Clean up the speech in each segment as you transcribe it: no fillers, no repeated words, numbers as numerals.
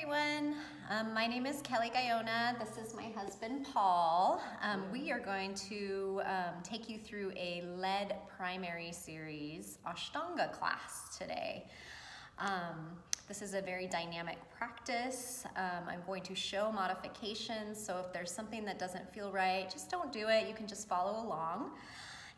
everyone. My name is Kelly Gaona. This is my husband, Paul. We are going to take you through a lead primary series Ashtanga class today. This is a very dynamic practice. I'm going to show modifications, so if there's something that doesn't feel right, just don't do it. You can just follow along.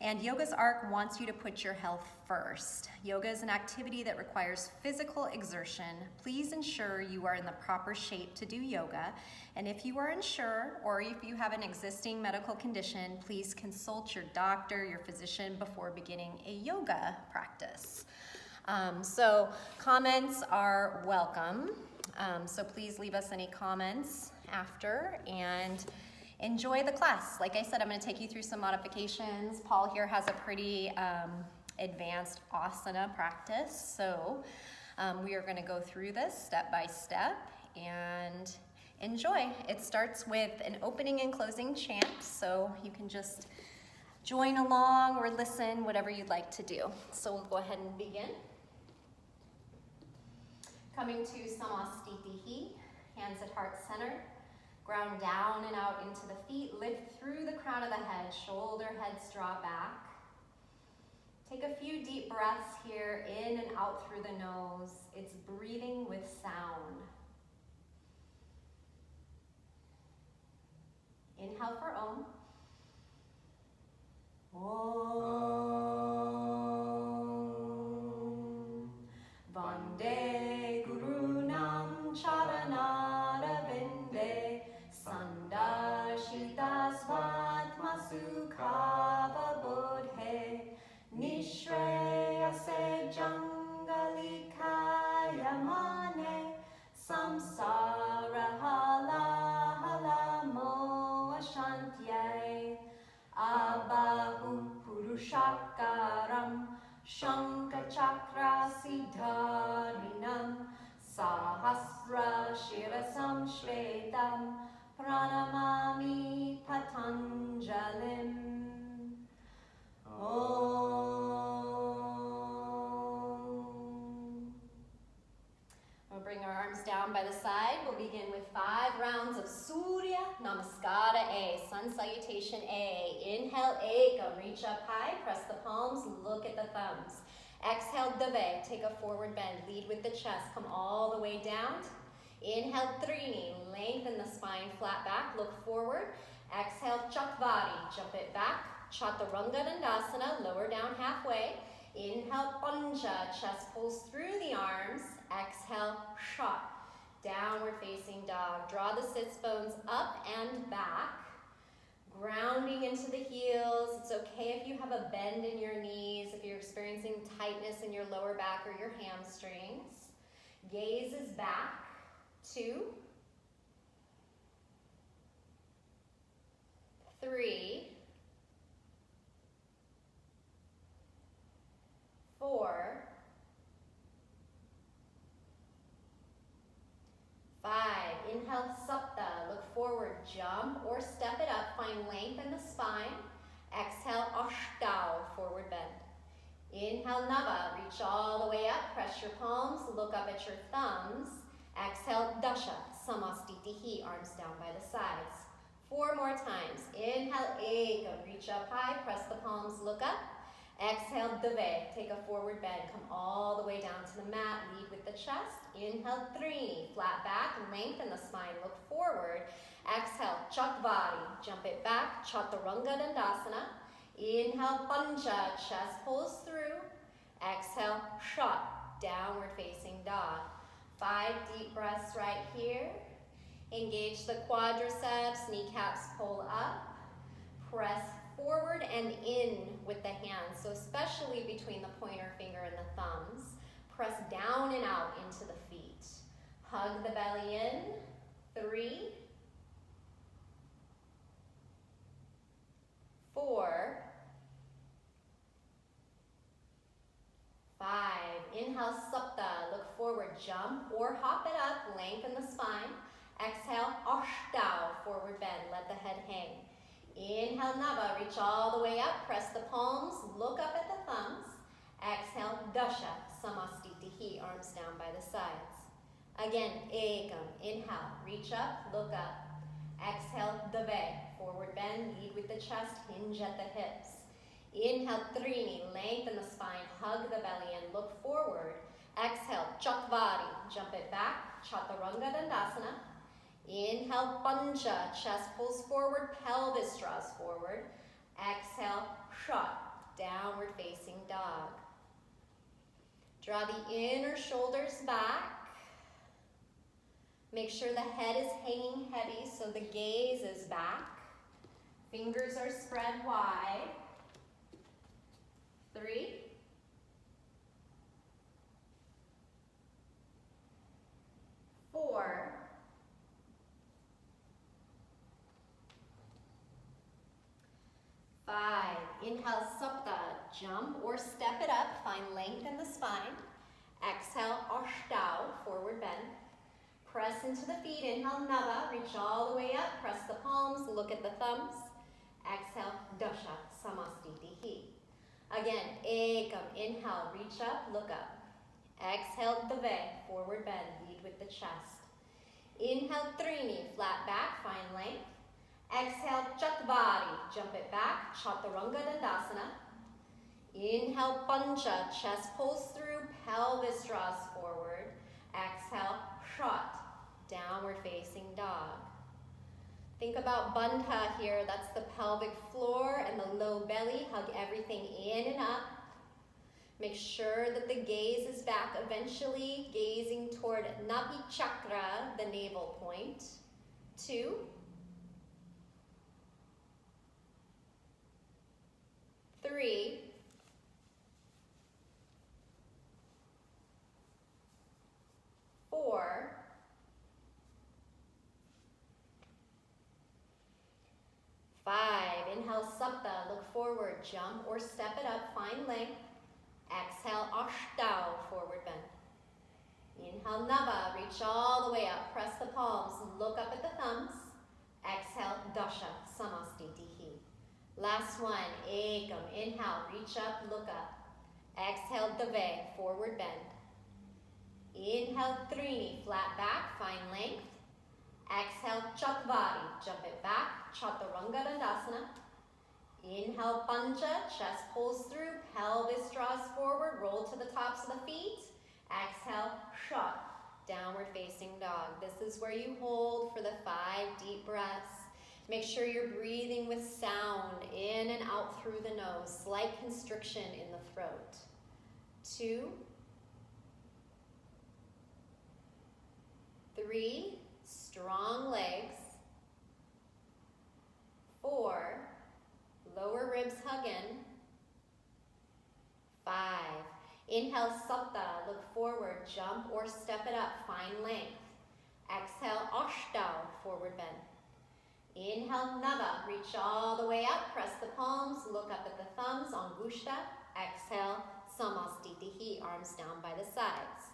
And Yoga's Arc wants you to put your health first. Yoga is an activity that requires physical exertion. Please ensure you are in the proper shape to do yoga. And if you are unsure, or if you have an existing medical condition, please consult your doctor, your physician, before beginning a yoga practice. So comments are welcome. So please leave us any comments after, and enjoy the class. Like I said, I'm going to take you through some modifications. Paul here has a pretty advanced asana practice, so we are going to go through this step by step and enjoy. It starts with an opening and closing chant, so you can just join along or listen, whatever you'd like to do. So we'll go ahead and begin. Coming to Samastitihi, hands at heart center. Ground down and out into the feet, lift through the crown of the head, shoulder heads draw back. Take a few deep breaths here, in and out through the nose. It's breathing with sound. Inhale for Om. Om. Vande Guru Nam Charanara Vinde. Sandashita Svatma Sukhava Bodhe Nishreyase Jangalikaya Mane Samsara Hala Halamo Ashantye Abahu Purushakaram Shankachakra Siddharinam Sahasra Shirasam Shvetam Pranamami Patanjalim. Om. We'll bring our arms down by the side. We'll begin with 5 rounds of Surya Namaskara A, Sun Salutation A. Inhale, Ekam, reach up high, press the palms, look at the thumbs. Exhale, Dave, take a forward bend, lead with the chest, come all the way down. Inhale, Trini, lengthen the spine, flat back, look forward. Exhale, Chatvari, jump it back. Chaturanga Dandasana, lower down halfway. Inhale, Panja, chest pulls through the arms. Exhale, Shot, downward facing dog. Draw the sits bones up and back. Grounding into the heels. It's okay if you have a bend in your knees, if you're experiencing tightness in your lower back or your hamstrings. Gaze is back. 2, 3, 4, 5. Inhale, Sapta. Look forward, jump or step it up. Find length in the spine. Exhale, Ashtau, forward bend. Inhale, Nava. Reach all the way up. Press your palms. Look up at your thumbs. Exhale, Dasha, Samastitihi, arms down by the sides. 4 more times. Inhale, Ekam, reach up high, press the palms, look up. Exhale, Dave, take a forward bend, come all the way down to the mat, lead with the chest. Inhale, Trini, flat back, lengthen the spine, look forward. Exhale, Chatvari, jump it back, Chaturanga Dandasana. Inhale, Panja, chest pulls through. Exhale, Shot, downward facing dog. 5 deep breaths right here. Engage the quadriceps, kneecaps pull up. Press forward and in with the hands, so especially between the pointer finger and the thumbs. Press down and out into the feet. Hug the belly in. 3, 4, 5. Inhale, Sapta, look forward, jump or hop it up, lengthen the spine. Exhale, Ashtau, forward bend, let the head hang. Inhale, Nava, reach all the way up, press the palms, look up at the thumbs. Exhale, Dasha, Samastitihi, arms down by the sides. Again, ekam, inhale, reach up, look up. Exhale, dve, forward bend, lead with the chest, hinge at the hips. Inhale, trini, lengthen the spine, hug the belly and look forward. Exhale, chatvari, jump it back, chaturanga dandasana. Inhale, pancha, chest pulls forward, pelvis draws forward. Exhale, shot, downward facing dog. Draw the inner shoulders back. Make sure the head is hanging heavy so the gaze is back. Fingers are spread wide. 3, 4, 5. Inhale, sapta, jump or step it up. Find length in the spine. Exhale, ashtau, forward bend. Press into the feet, inhale, nava, reach all the way up, press the palms, look at the thumbs. Exhale, dasha, samastitihi. Again, ekam, inhale, reach up, look up. Exhale, dve, forward bend, lead with the chest. Inhale, trini, flat back, find length. Exhale, chatvari, jump it back, chaturanga dandasana. Inhale, pancha, chest pulls through, pelvis draws forward. Exhale, shot, downward facing dog. Think about bandha here, that's the pelvic floor and the low belly. Hug everything in and up. Make sure that the gaze is back, eventually gazing toward Nabi Chakra, the navel point. 2, 3, 4, 5. Inhale, sapta, look forward, jump or step it up, find length. Exhale, ashtau, forward bend. Inhale, nava, reach all the way up, press the palms, look up at the thumbs. Exhale, dasha, samastitihi. Last one, ekam, inhale, reach up, look up. Exhale, dve, forward bend. Inhale, trini, flat back, find length. Exhale, chatvari, jump it back, chaturanga dandasana. Inhale, pancha, chest pulls through, pelvis draws forward, roll to the tops of the feet. Exhale, shot, downward facing dog. This is where you hold for the 5 deep breaths. Make sure you're breathing with sound in and out through the nose, slight constriction in the throat. 2, 3, strong legs. 4, lower ribs hug in. 5, inhale, sapta, look forward, jump or step it up, find length. Exhale, ashtau, forward bend. Inhale, nava, reach all the way up, press the palms, look up at the thumbs, angushta. Exhale, samastitihi, arms down by the sides.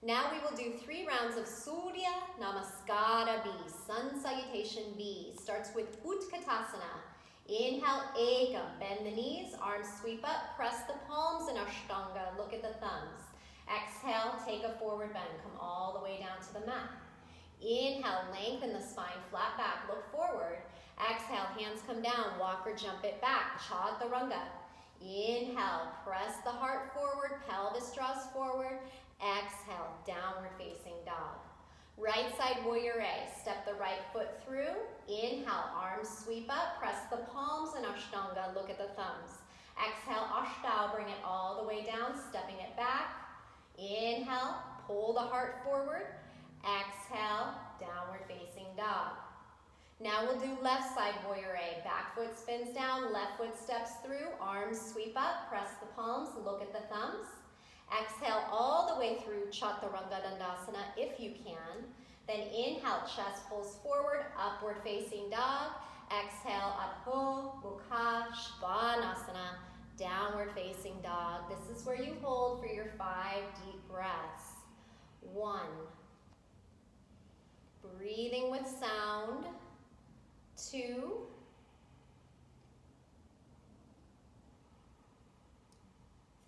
Now we will do 3 rounds of Surya Namaskara B, Sun Salutation B. Starts with Utkatasana. Inhale, ekam, bend the knees, arms sweep up, press the palms in Ashtanga, look at the thumbs. Exhale, take a forward bend, come all the way down to the mat. Inhale, lengthen the spine, flat back, look forward. Exhale, hands come down, walk or jump it back, chaturanga. Inhale, press the heart forward, pelvis draws forward. Exhale, downward facing dog. Right side warrior A, step the right foot through. Inhale, arms sweep up, press the palms in Ashtanga, look at the thumbs. Exhale, ashtau, bring it all the way down, stepping it back. Inhale, pull the heart forward. Exhale, downward facing dog. Now we'll do left side warrior A. Back foot spins down, left foot steps through, arms sweep up, press the palms, look at the thumbs. Exhale all the way through Chaturanga Dandasana if you can. Then inhale, chest pulls forward, upward facing dog. Exhale, Adho Mukha Svanasana, downward facing dog. This is where you hold for your 5 deep breaths. 1. Breathing with sound. 2.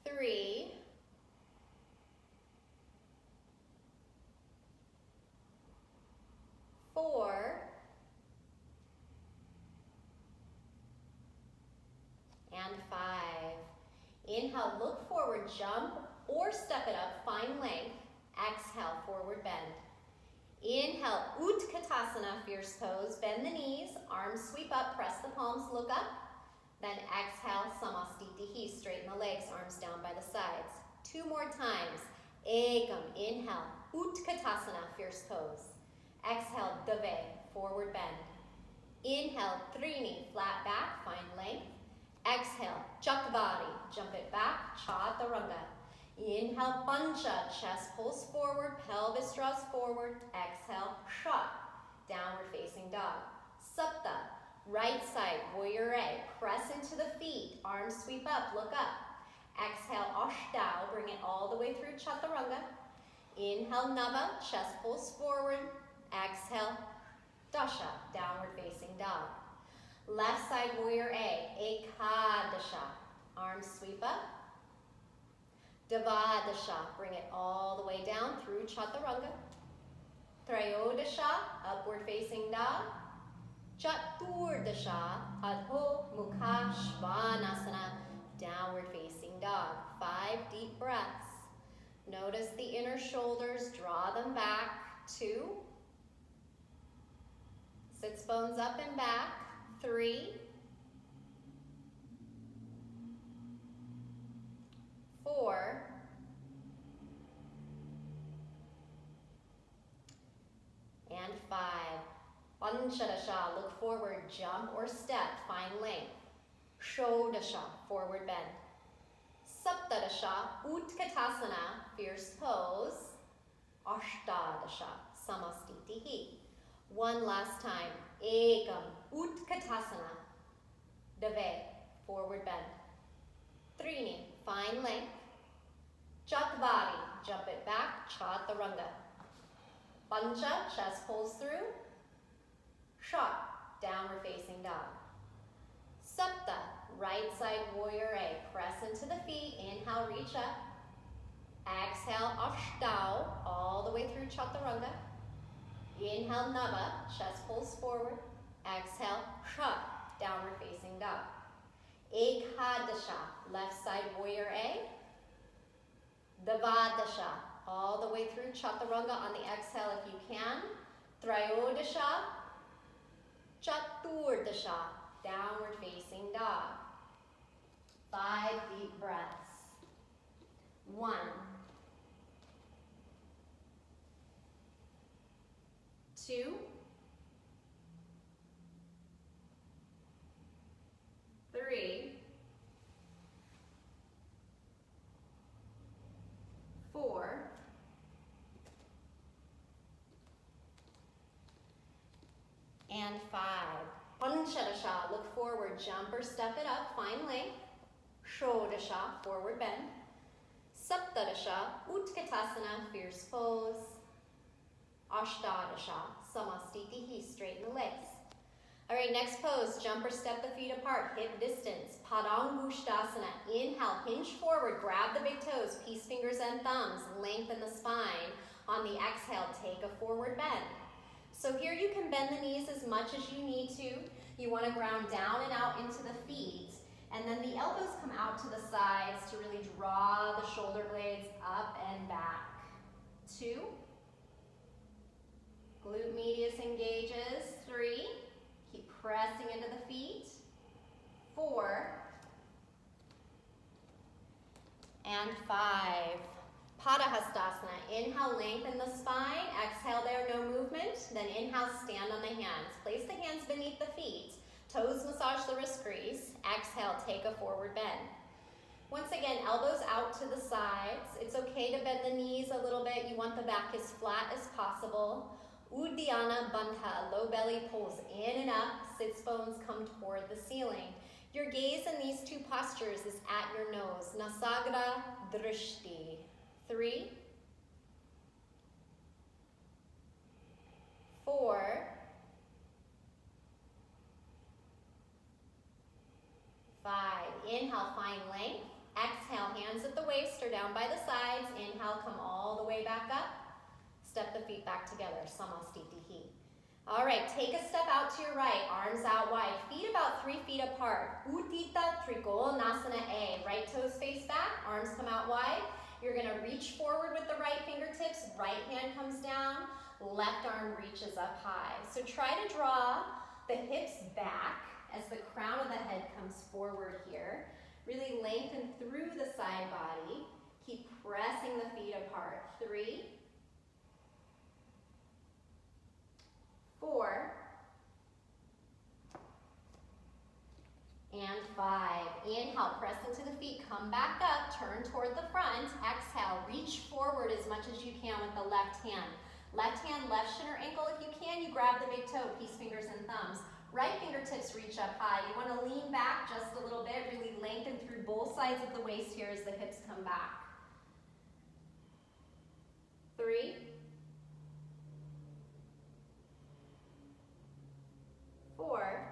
3. Inhale, look forward, jump or step it up, find length. Exhale, forward bend. Inhale, Utkatasana, fierce pose. Bend the knees, arms sweep up, press the palms, look up. Then exhale, Samastitihi, straighten the legs, arms down by the sides. 2 more times. Ekam, inhale, Utkatasana, fierce pose. Exhale, Dave, forward bend. Inhale, Trini, flat back, find length. Exhale, Chakvari, jump it back, Chaturanga. Inhale, Pancha, chest pulls forward, pelvis draws forward. Exhale, Shat, downward facing dog. Sapta, right side, warrior A, press into the feet, arms sweep up, look up. Exhale, Ashtau, bring it all the way through Chaturanga. Inhale, Nava, chest pulls forward. Exhale, Dasha, downward facing dog. Left side, warrior A, Ekadasha, arms sweep up. Davadasha, bring it all the way down through Chaturanga. Trayodasha, upward facing dog. Chaturdasha, Adho Mukha Svanasana, downward facing dog. 5 deep breaths. Notice the inner shoulders, draw them back. 2. Sits bones up and back. 3. 4. And 5. Panchadasha, look forward, jump or step, find length. Shodasha, forward bend. Saptadasha, Utkatasana, fierce pose. Ashtadasha, Samastitihi. 1 last time. Ekam, Utkatasana. Dave, forward bend. Trini, find length. Chatvari, jump it back, Chaturanga. Pancha, chest pulls through. Shat, downward facing dog. Sapta, right side warrior A, press into the feet, inhale, reach up. Exhale, Ashtau, all the way through Chaturanga. Inhale, Nava, chest pulls forward. Exhale, Shat, downward facing dog. Ekadasha, left side warrior A. Davadasha, all the way through Chaturanga on the exhale if you can. Trayodasha, Chaturdasha, downward facing dog. 5 deep breaths. 1. 2. 3. 4. And 5. Panchadasha, look forward, jump or step it up, find length. Shodasha, forward bend. Saptadasha, Utkatasana, fierce pose. Ashtadasha, Samastitihi, straighten the legs. All right, next pose, jump or step the feet apart, hip distance. Padangusthasana, inhale, hinge forward, grab the big toes, peace fingers and thumbs, lengthen the spine. On the exhale, take a forward bend. So here you can bend the knees as much as you need to. You want to ground down and out into the feet. And then the elbows come out to the sides to really draw the shoulder blades up and back. 2. Glute medius engages. 3. Keep pressing into the feet. 4. And 5. Padahastasana, inhale, lengthen the spine. Exhale there, no movement. Then inhale, stand on the hands. Place the hands beneath the feet. Toes massage the wrist crease. Exhale, take a forward bend. Once again, elbows out to the sides. It's okay to bend the knees a little bit. You want the back as flat as possible. Uddiyana Bandha, low belly pulls in and up. Sits bones come toward the ceiling. Your gaze in these 2 postures is at your nose. Nasagra Drishti. 3. 4. 5. Inhale, find length. Exhale, hands at the waist or down by the sides. Inhale, come all the way back up. Step the feet back together, Samastitihi. All right, take a step out to your right, arms out wide, feet about 3 feet apart. Utkatasana, Konasana A. Right toes face back, arms come out wide. You're gonna reach forward with the right fingertips, right hand comes down, left arm reaches up high. So try to draw the hips back as the crown of the head comes forward here. Really lengthen through the side body. Keep pressing the feet apart. 3, 4, and 5. Inhale, press into the feet, come back up, turn toward the front. Exhale, reach forward as much as you can with the left hand. Left hand, left shin or ankle. If you can, you grab the big toe, peace fingers and thumbs. Right fingertips reach up high. You want to lean back just a little bit, really lengthen through both sides of the waist here as the hips come back. 3, 4,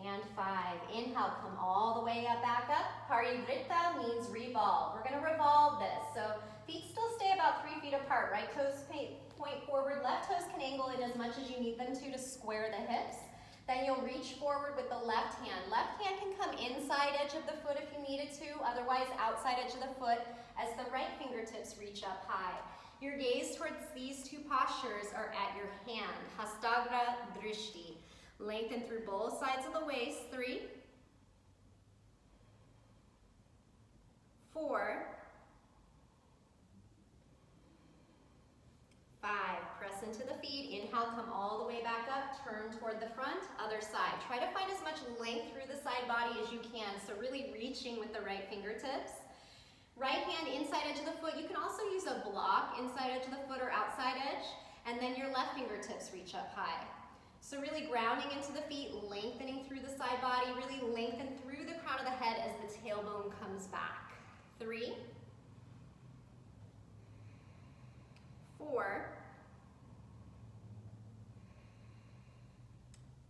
and 5. Inhale, come all the way up, back up. Parivrtta means revolve. We're going to revolve this. So feet still stay about 3 feet apart. Right toes point forward. Left toes can angle in as much as you need them to square the hips. Then you'll reach forward with the left hand. Left hand can come inside edge of the foot if you needed to. Otherwise, outside edge of the foot as the right fingertips reach up high. Your gaze towards these two postures are at your hand. Ashtanga Bridge. Lengthen through both sides of the waist. 3, 4, 5. Press into the feet. Inhale, come all the way back up. Turn toward the front. Other side. Try to find as much length through the side body as you can. So really reaching with the right fingertips. Right hand inside edge of the foot. You can also use a block inside edge of the foot or outside edge. And then your left fingertips reach up high. So really grounding into the feet, lengthening through the side body, really lengthen through the crown of the head as the tailbone comes back. 3, 4,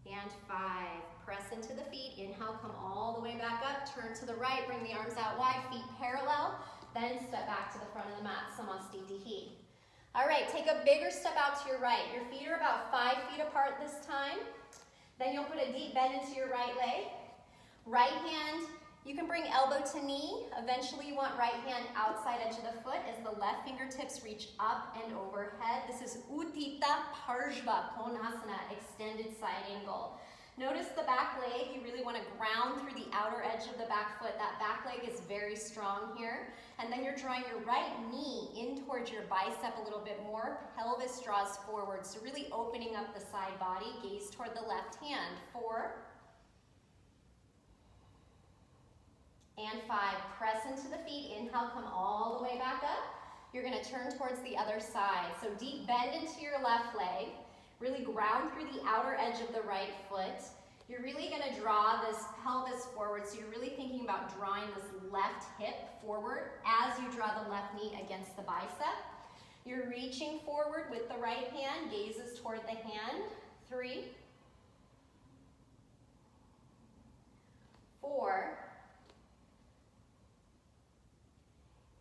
and 5. Press into the feet. Inhale, come all the way back up. Turn to the right, bring the arms out wide, feet parallel. Then step back to the front of the mat, Samastitihi. All right, take a bigger step out to your right. Your feet are about 5 feet apart this time. Then you'll put a deep bend into your right leg. Right hand, you can bring elbow to knee. Eventually you want right hand outside edge of the foot as the left fingertips reach up and overhead. This is Uttita Parshva Konasana, extended side angle. Notice the back leg, you really want to ground through the outer edge of the back foot. That back leg is very strong here. And then you're drawing your right knee in towards your bicep a little bit more. Pelvis draws forward, so really opening up the side body. Gaze toward the left hand. 4, and 5. Press into the feet. Inhale, come all the way back up. You're going to turn towards the other side. So deep bend into your left leg. Really ground through the outer edge of the right foot. You're really going to draw this pelvis forward. So you're really thinking about drawing this left hip forward as you draw the left knee against the bicep. You're reaching forward with the right hand. Gazes toward the hand. 3, 4,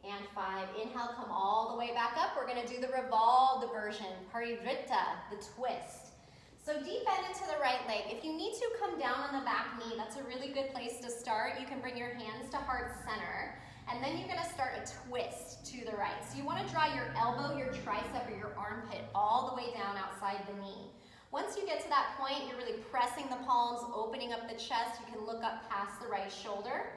and 5. Inhale, come all the way back up. We're going to do the revolved version, Parivrtta, the twist. So deep bend into the right leg. If you need to come down on the back knee, that's a really good place to start. You can bring your hands to heart center, and then you're going to start a twist to the right. So you want to draw your elbow, your tricep, or your armpit all the way down outside the knee. Once you get to that point, you're really pressing the palms, opening up the chest. You can look up past the right shoulder.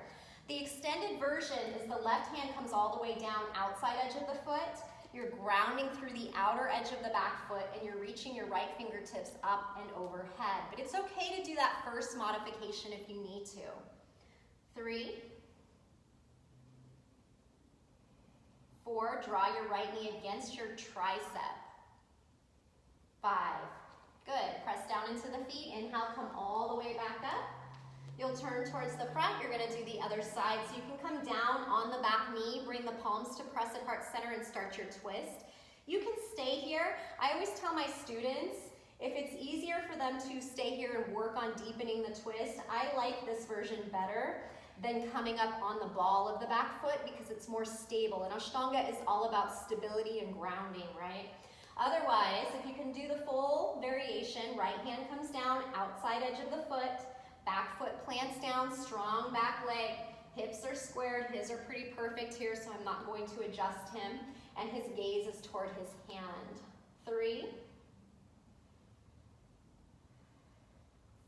The extended version is the left hand comes all the way down outside edge of the foot. You're grounding through the outer edge of the back foot and you're reaching your right fingertips up and overhead. But it's okay to do that first modification if you need to. 3, 4, draw your right knee against your tricep. 5, good. Press down into the feet. Inhale, come all the way back up. You'll turn towards the front. You're going to do the other side. So you can come down on the back knee, bring the palms to press at heart center and start your twist. You can stay here. I always tell my students, if it's easier for them to stay here and work on deepening the twist, I like this version better than coming up on the ball of the back foot because it's more stable. And Ashtanga is all about stability and grounding, right? Otherwise, if you can do the full variation, right hand comes down, outside edge of the foot, back foot plants down, strong back leg, hips are squared, his are pretty perfect here, so I'm not going to adjust him, and his gaze is toward his hand. 3,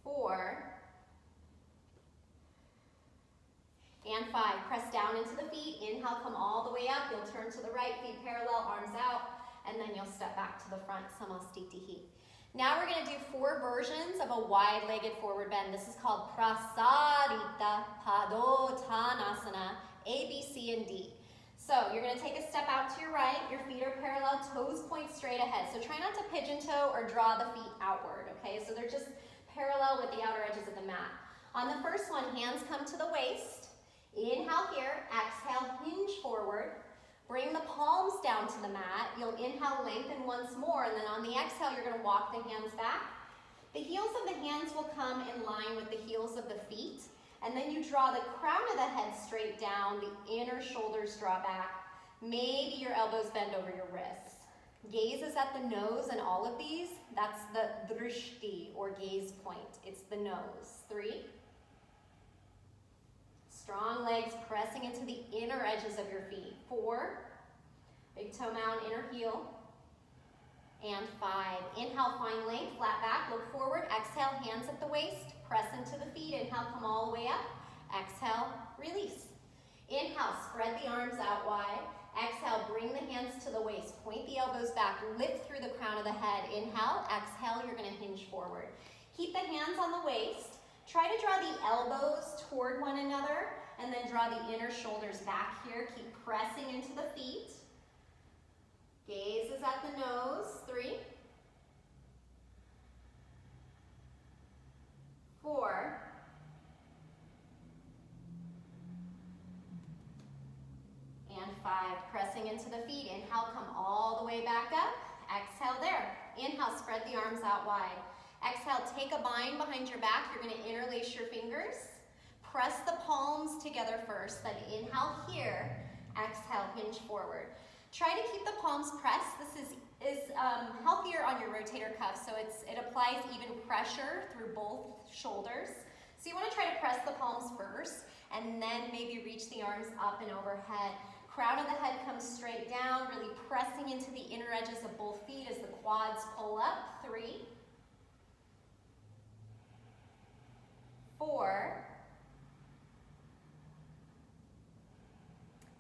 4, and 5. Press down into the feet. Inhale, come all the way up. You'll turn to the right, feet parallel, arms out, and then you'll step back to the front, Samastitihi. Now we're going to do 4 versions of a wide-legged forward bend. This is called Prasarita Padottanasana, A, B, C, and D. So you're going to take a step out to your right. Your feet are parallel, toes point straight ahead. So try not to pigeon toe or draw the feet outward, okay? So they're just parallel with the outer edges of the mat. On the first one, hands come to the waist. Inhale here, exhale, hinge forward. Bring the palms down to the mat. You'll inhale, lengthen once more, and then on the exhale, you're going to walk the hands back. The heels of the hands will come in line with the heels of the feet, and then you draw the crown of the head straight down, the inner shoulders draw back. Maybe your elbows bend over your wrists. Gaze is at the nose, and all of these, that's the drishti, or gaze point. It's the nose. 3. Strong legs pressing into the inner edges of your feet. 4, big toe mound, inner heel. And 5, inhale, find length, flat back, look forward. Exhale, hands at the waist, press into the feet. Inhale, come all the way up. Exhale, release. Inhale, spread the arms out wide. Exhale, bring the hands to the waist. Point the elbows back, lift through the crown of the head. Inhale, exhale, you're going to hinge forward. Keep the hands on the waist. Try to draw the elbows toward one another, and then draw the inner shoulders back here. Keep pressing into the feet. Gaze is at the nose. 3, 4, and 5. Pressing into the feet. Inhale, come all the way back up. Exhale there. Inhale, spread the arms out wide. Exhale, take a bind behind your back. You're going to interlace your fingers. Press the palms together first. Then inhale here. Exhale, hinge forward. Try to keep the palms pressed. This is healthier on your rotator cuff, so it applies even pressure through both shoulders. So you want to try to press the palms first, and then maybe reach the arms up and overhead. Crown of the head comes straight down, really pressing into the inner edges of both feet as the quads pull up. 3, 4,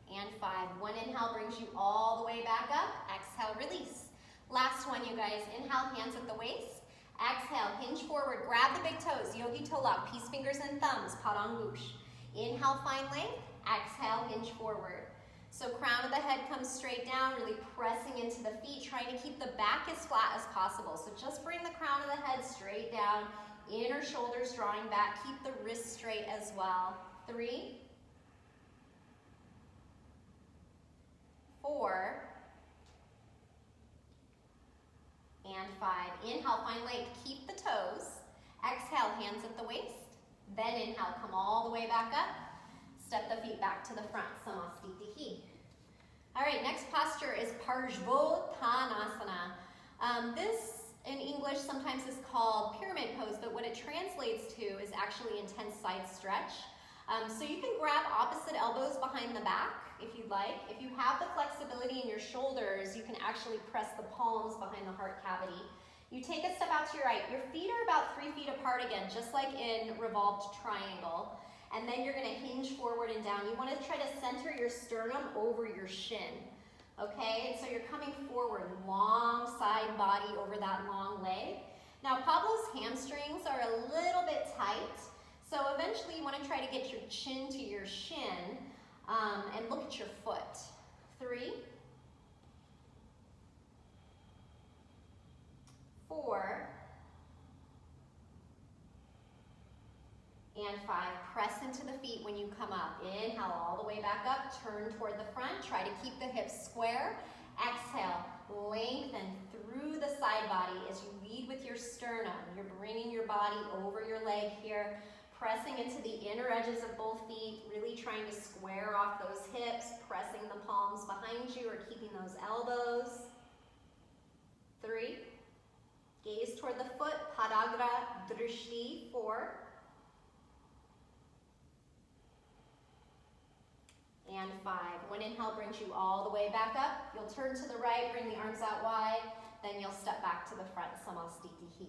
and 5. One inhale brings you all the way back up. Exhale, release. Last one, you guys. Inhale, hands at the waist. Exhale, hinge forward. Grab the big toes. Yogi toe lock. Peace fingers and thumbs. Padangush. Inhale, find length. Exhale, hinge forward. So crown of the head comes straight down, really pressing into the feet, trying to keep the back as flat as possible. So just bring the crown of the head straight down. Inner shoulders drawing back. Keep the wrists straight as well. 3, 4, and 5. Inhale, find length. Keep the toes. Exhale, hands at the waist. Then inhale, come all the way back up. Step the feet back to the front. Samastitihi. All right, next posture is Paarvo. This in English sometimes is called pyramid pose, but what it translates to is actually intense side stretch. So you can grab opposite elbows behind the back if you'd like. If you have the flexibility in your shoulders, you can actually press the palms behind the heart cavity. You take a step out to your right. Your feet are about 3 feet apart again, just like in revolved triangle. And then you're going to hinge forward and down. You want to try to center your sternum over your shin. Okay, and so you're coming forward, long side body over that long leg. Now Pablo's hamstrings are a little bit tight, so eventually you want to try to get your chin to your shin and look at your foot. 3, 4, and 5. Press into the feet when you come up. Inhale all the way back up, turn toward the front. Try to keep the hips square. Exhale, lengthen through the side body as you lead with your sternum. You're bringing your body over your leg here, pressing into the inner edges of both feet, really trying to square off those hips, pressing the palms behind you or keeping those elbows. Nasagra Drishti, 4. And 5. One inhale brings you all the way back up. You'll turn to the right, bring the arms out wide, then you'll step back to the front, Samastitihi.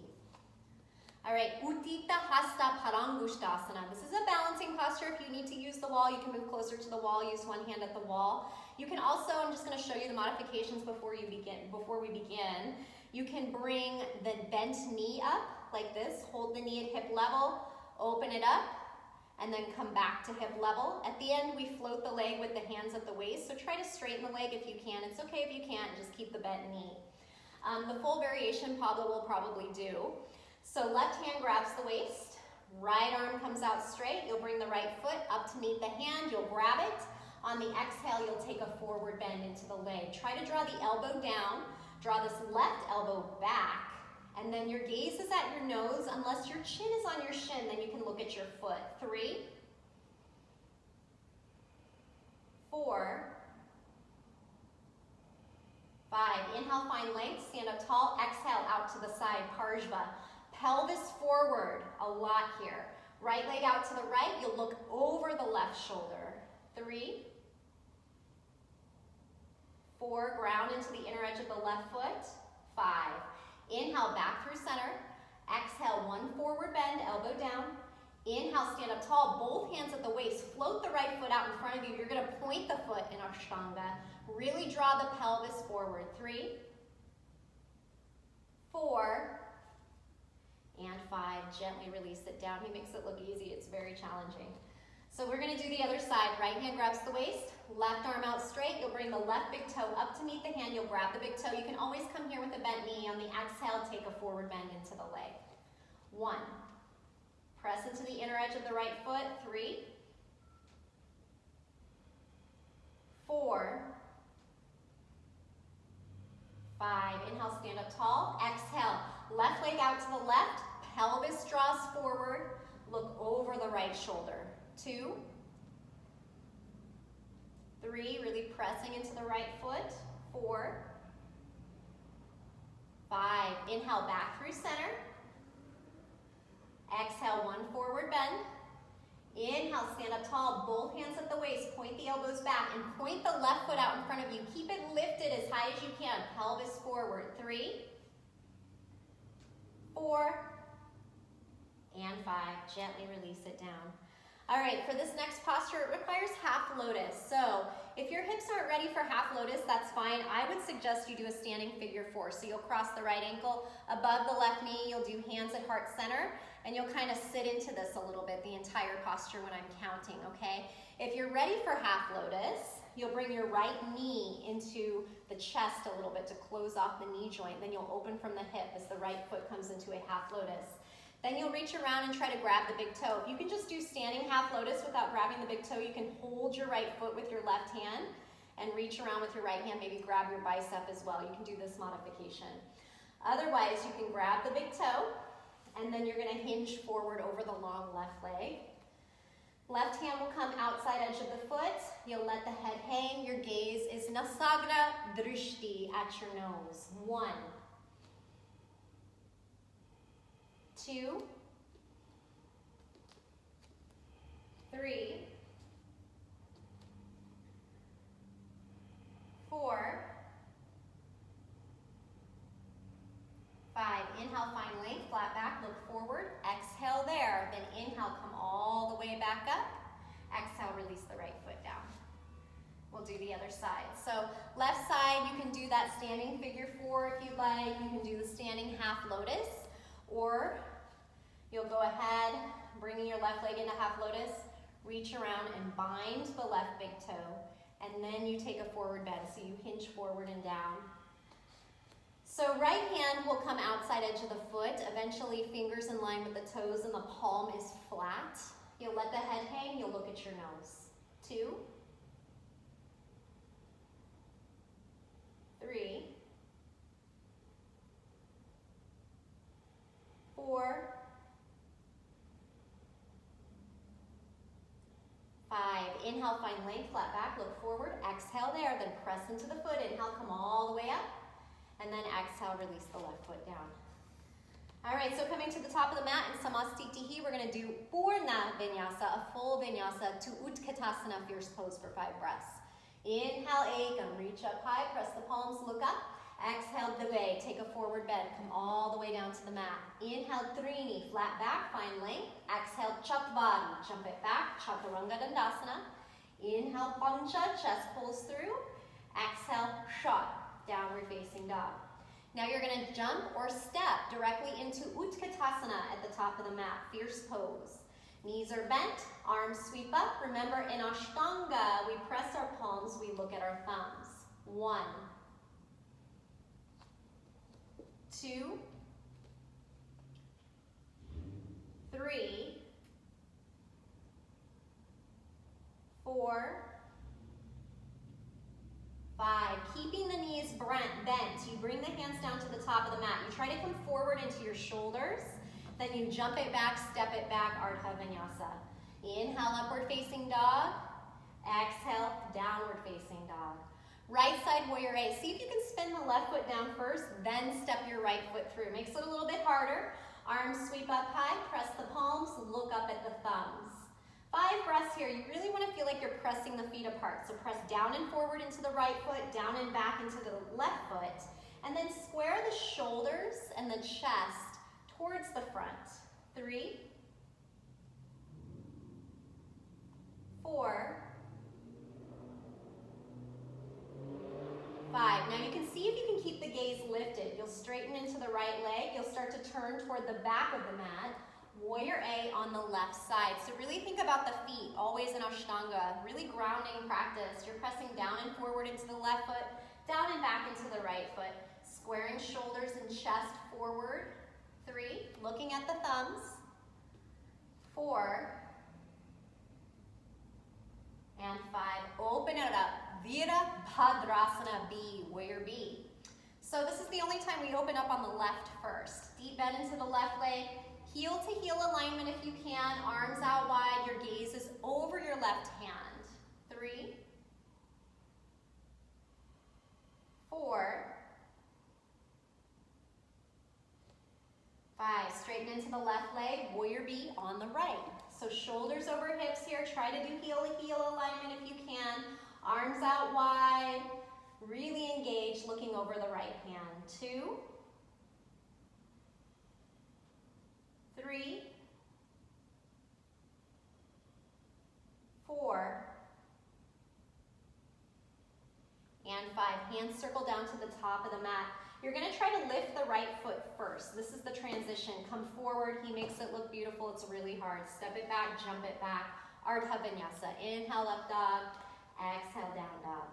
All right, Uttita Hasta Parangusthasana. This is a balancing posture. If you need to use the wall, you can move closer to the wall, use one hand at the wall. You can also, I'm just going to show you the modifications before we begin. You can bring the bent knee up like this, hold the knee at hip level, open it up, and then come back to hip level. At the end, we float the leg with the hands at the waist, so try to straighten the leg if you can. It's okay if you can't, just keep the bent knee. The full variation Paarvo will probably do. So left hand grabs the waist, right arm comes out straight. You'll bring the right foot up to meet the hand, you'll grab it. On the exhale, you'll take a forward bend into the leg. Try to draw the elbow down, draw this left elbow back, and then your gaze is at your nose. Unless your chin is on your shin, then you can look at your foot. 3, 4, 5. Inhale, find length, stand up tall. Exhale, out to the side, Paarvo. Pelvis forward, a lot here. Right leg out to the right, you'll look over the left shoulder. 3, 4, ground into the inner edge of the left foot. 5. Inhale, back through center. Exhale, one forward bend, elbow down. Inhale, stand up tall, both hands at the waist. Float the right foot out in front of you. You're going to point the foot in Ashtanga. Really draw the pelvis forward. 3, 4, and 5. Gently release it down. He makes it look easy. It's very challenging. So we're going to do the other side. Right hand grabs the waist, left arm out straight. You'll bring the left big toe up to meet the hand. You'll grab the big toe. You can always come here with a bent knee. On the exhale, take a forward bend into the leg. 1. Press into the inner edge of the right foot. 3, 4, 5. Inhale, stand up tall. Exhale, left leg out to the left. Pelvis draws forward. Look over the right shoulder. 2, 3, really pressing into the right foot. 4, 5. Inhale, back through center. Exhale, one forward bend. Inhale, stand up tall, both hands at the waist. Point the elbows back and point the left foot out in front of you. Keep it lifted as high as you can. Pelvis forward. 3, 4, and 5. Gently release it down. All right, for this next posture, it requires half lotus. So if your hips aren't ready for half lotus, that's fine. I would suggest you do a standing figure 4. So you'll cross the right ankle above the left knee. You'll do hands at heart center, and you'll kind of sit into this a little bit, the entire posture when I'm counting, okay? If you're ready for half lotus, you'll bring your right knee into the chest a little bit to close off the knee joint. Then you'll open from the hip as the right foot comes into a half lotus. Then you'll reach around and try to grab the big toe. If you can just do standing half lotus without grabbing the big toe, you can hold your right foot with your left hand and reach around with your right hand, maybe grab your bicep as well. You can do this modification. Otherwise, you can grab the big toe, and then you're going to hinge forward over the long left leg. Left hand will come outside edge of the foot. You'll let the head hang. Your gaze is Nasagra Drishti at your nose. 1, 2, 3, 4, 5. Inhale, find length, flat back, look forward. Exhale there. Then inhale, come all the way back up. Exhale, release the right foot down. We'll do the other side. So left side, you can do that standing figure 4 if you like. You can do the standing half lotus, or you'll go ahead, bringing your left leg into half lotus, reach around and bind the left big toe, and then you take a forward bend. So you hinge forward and down. So right hand will come outside edge of the foot, eventually fingers in line with the toes and the palm is flat. You'll let the head hang, you'll look at your nose. 2, 3, 4, 5. Inhale, find length, flat back, look forward. Exhale there, then press into the foot. Inhale, come all the way up. And then exhale, release the left foot down. All right, so coming to the top of the mat in Samastitihi, we're gonna do Purna Vinyasa, a full Vinyasa to Utkatasana, fierce pose for 5 breaths. Inhale, Ekam, reach up high, press the palms, look up. Exhale, Dve, take a forward bend, come all the way down to the mat. Inhale, Trini, flat back, find length. Exhale, Chatvari, jump it back, Chaturanga Dandasana. Inhale, Pancha, chest pulls through. Exhale, Shot, downward facing dog. Now you're going to jump or step directly into Utkatasana at the top of the mat, fierce pose. Knees are bent, arms sweep up. Remember, in Ashtanga, we press our palms, we look at our thumbs. 1, 2, 3, 4, 5. Keeping the knees bent. You bring the hands down to the top of the mat. You try to come forward into your shoulders. Then you jump it back, step it back, Ardha Vinyasa. Inhale, upward facing dog. Exhale, downward facing dog. Right side warrior A. See if you can spin the left foot down first, then step your right foot through. Makes it a little bit harder. Arms sweep up high, press the palms, look up at the thumbs. 5 breaths here. You really want to feel like you're pressing the feet apart. So press down and forward into the right foot, down and back into the left foot, and then square the shoulders and the chest towards the front. 3, 4, 5. Now you can see if you can keep the gaze lifted. You'll straighten into the right leg. You'll start to turn toward the back of the mat. Warrior A on the left side. So really think about the feet, always in Ashtanga. Really grounding practice. You're pressing down and forward into the left foot, down and back into the right foot. Squaring shoulders and chest forward. 3, looking at the thumbs. 4, and 5. Open it up. Virabhadrasana B, warrior B. So this is the only time we open up on the left first. Deep bend into the left leg. Heel to heel alignment if you can. Arms out wide. Your gaze is over your left hand. 3, 4, 5. Straighten into the left leg. Warrior B on the right. So shoulders over hips here. Try to do heel to heel alignment if you can. Arms out wide. Really engage, looking over the right hand. 2, 3, 4, and 5. Hands circle down to the top of the mat. You're going to try to lift the right foot first. This is the transition. Come forward. He makes it look beautiful. It's really hard. Step it back, jump it back. Ardha Vinyasa. Inhale, up dog. Exhale, down dog.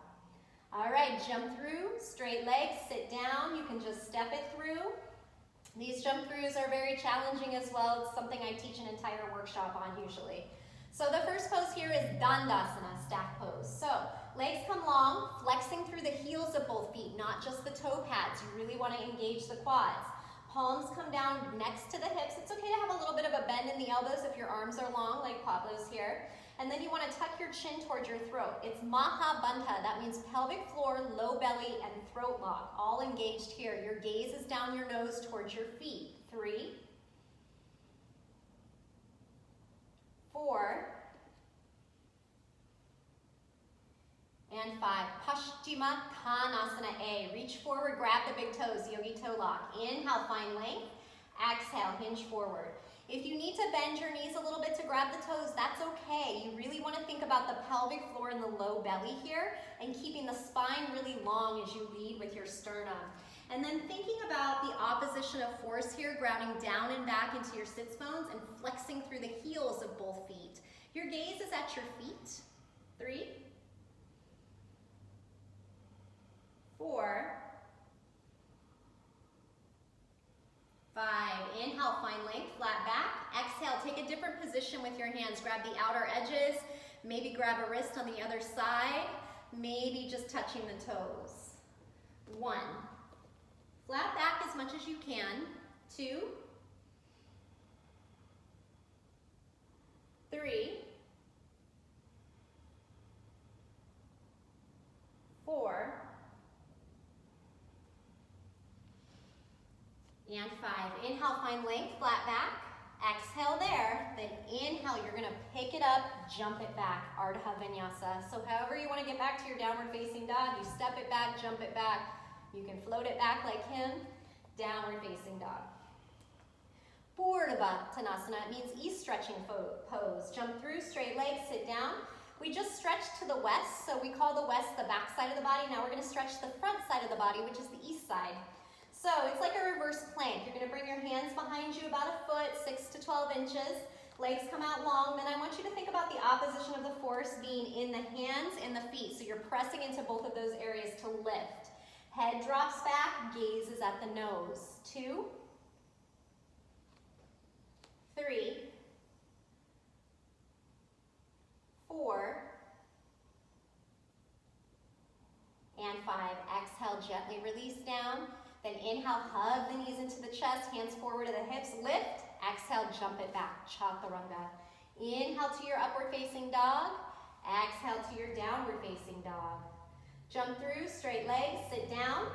All right, jump through. Straight legs. Sit down. You can just step it through. These jump throughs are very challenging as well. It's something I teach an entire workshop on usually. So the first pose here is Dandasana, staff pose. So legs come long, flexing through the heels of both feet, not just the toe pads. You really want to engage the quads. Palms come down next to the hips. It's okay to have a little bit of a bend in the elbows if your arms are long, like Pablo's here. And then you want to tuck your chin towards your throat. It's Mahabandha. That means pelvic floor, low belly, and throat lock. All engaged here. Your gaze is down your nose towards your feet. 3, 4, and 5. Paschima Konasana A. Reach forward, grab the big toes, yogi toe lock. Inhale, find length. Exhale, hinge forward. If you need to bend your knees a little bit to grab the toes, that's okay. You really want to think about the pelvic floor and the low belly here and keeping the spine really long as you lead with your sternum. And then thinking about the opposition of force here, grounding down and back into your sits bones and flexing through the heels of both feet. Your gaze is at your feet. 3, 4, 5. Inhale, find length, flat back. Exhale, take a different position with your hands. Grab the outer edges. Maybe grab a wrist on the other side. Maybe just touching the toes. 1. Flat back as much as you can. 2, 3, 4, And 5. Inhale, find length, flat back. Exhale there. Then inhale, you're gonna pick it up, jump it back, Ardha Vinyasa. So however you wanna get back to your downward facing dog, you step it back, jump it back. You can float it back like him, downward facing dog. Purifying, it means east stretching pose. Jump through, straight legs, sit down. We just stretched to the west, so we call the west the back side of the body. Now we're gonna stretch the front side of the body, which is the east side. So it's like a reverse plank. You're gonna bring your hands behind you about a foot, 6 to 12 inches. Legs come out long. Then I want you to think about the opposition of the force being in the hands and the feet. So you're pressing into both of those areas to lift. Head drops back, gaze is at the nose. 2, 3, 4, and 5. Exhale, gently release down. Then inhale, hug the knees into the chest, hands forward to the hips, lift. Exhale, jump it back, Chaturanga. Inhale to your upward facing dog. Exhale to your downward facing dog. Jump through, straight legs, sit down.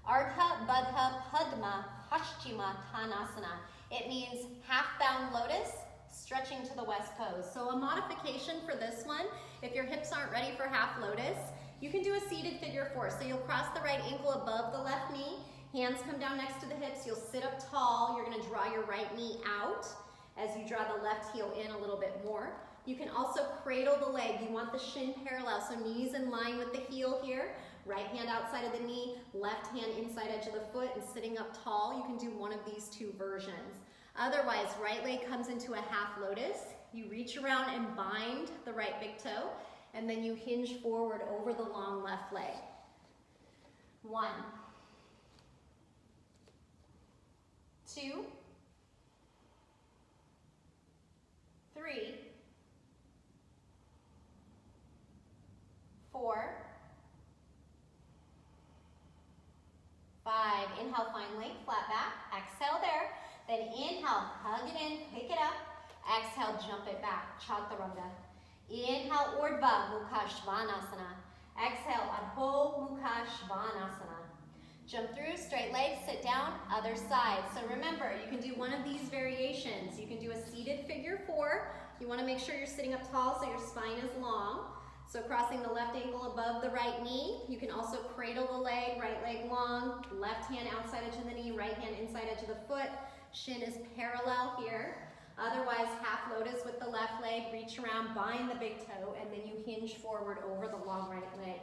Ardha Baddha Padma Paschimottanasana. It means half-bound lotus, stretching to the west pose. So a modification for this one, if your hips aren't ready for half lotus, you can do a seated figure 4. So you'll cross the right ankle above the left knee, hands come down next to the hips, you'll sit up tall, you're gonna draw your right knee out as you draw the left heel in a little bit more. You can also cradle the leg. You want the shin parallel, so knees in line with the heel here, right hand outside of the knee, left hand inside edge of the foot, and sitting up tall. You can do one of these 2 versions. Otherwise, right leg comes into a half lotus. You reach around and bind the right big toe, and then you hinge forward over the long left leg. 1, 2, 3, 4, 5. Inhale, find length, flat back. Exhale there. Then inhale, hug it in, pick it up. Exhale, jump it back, Chaturanga. Inhale, Urdhva Mukha Svanasana. Exhale, Adho Mukha Svanasana. Jump through, straight legs, sit down, other side. So remember, you can do one of these variations. You can do a seated figure 4. You want to make sure you're sitting up tall so your spine is long. So crossing the left ankle above the right knee. You can also cradle the leg, right leg long, left hand outside edge of the knee, right hand inside edge of the foot. Shin is parallel here. Otherwise, half lotus with the left leg, reach around, bind the big toe, and then you hinge forward over the long right leg.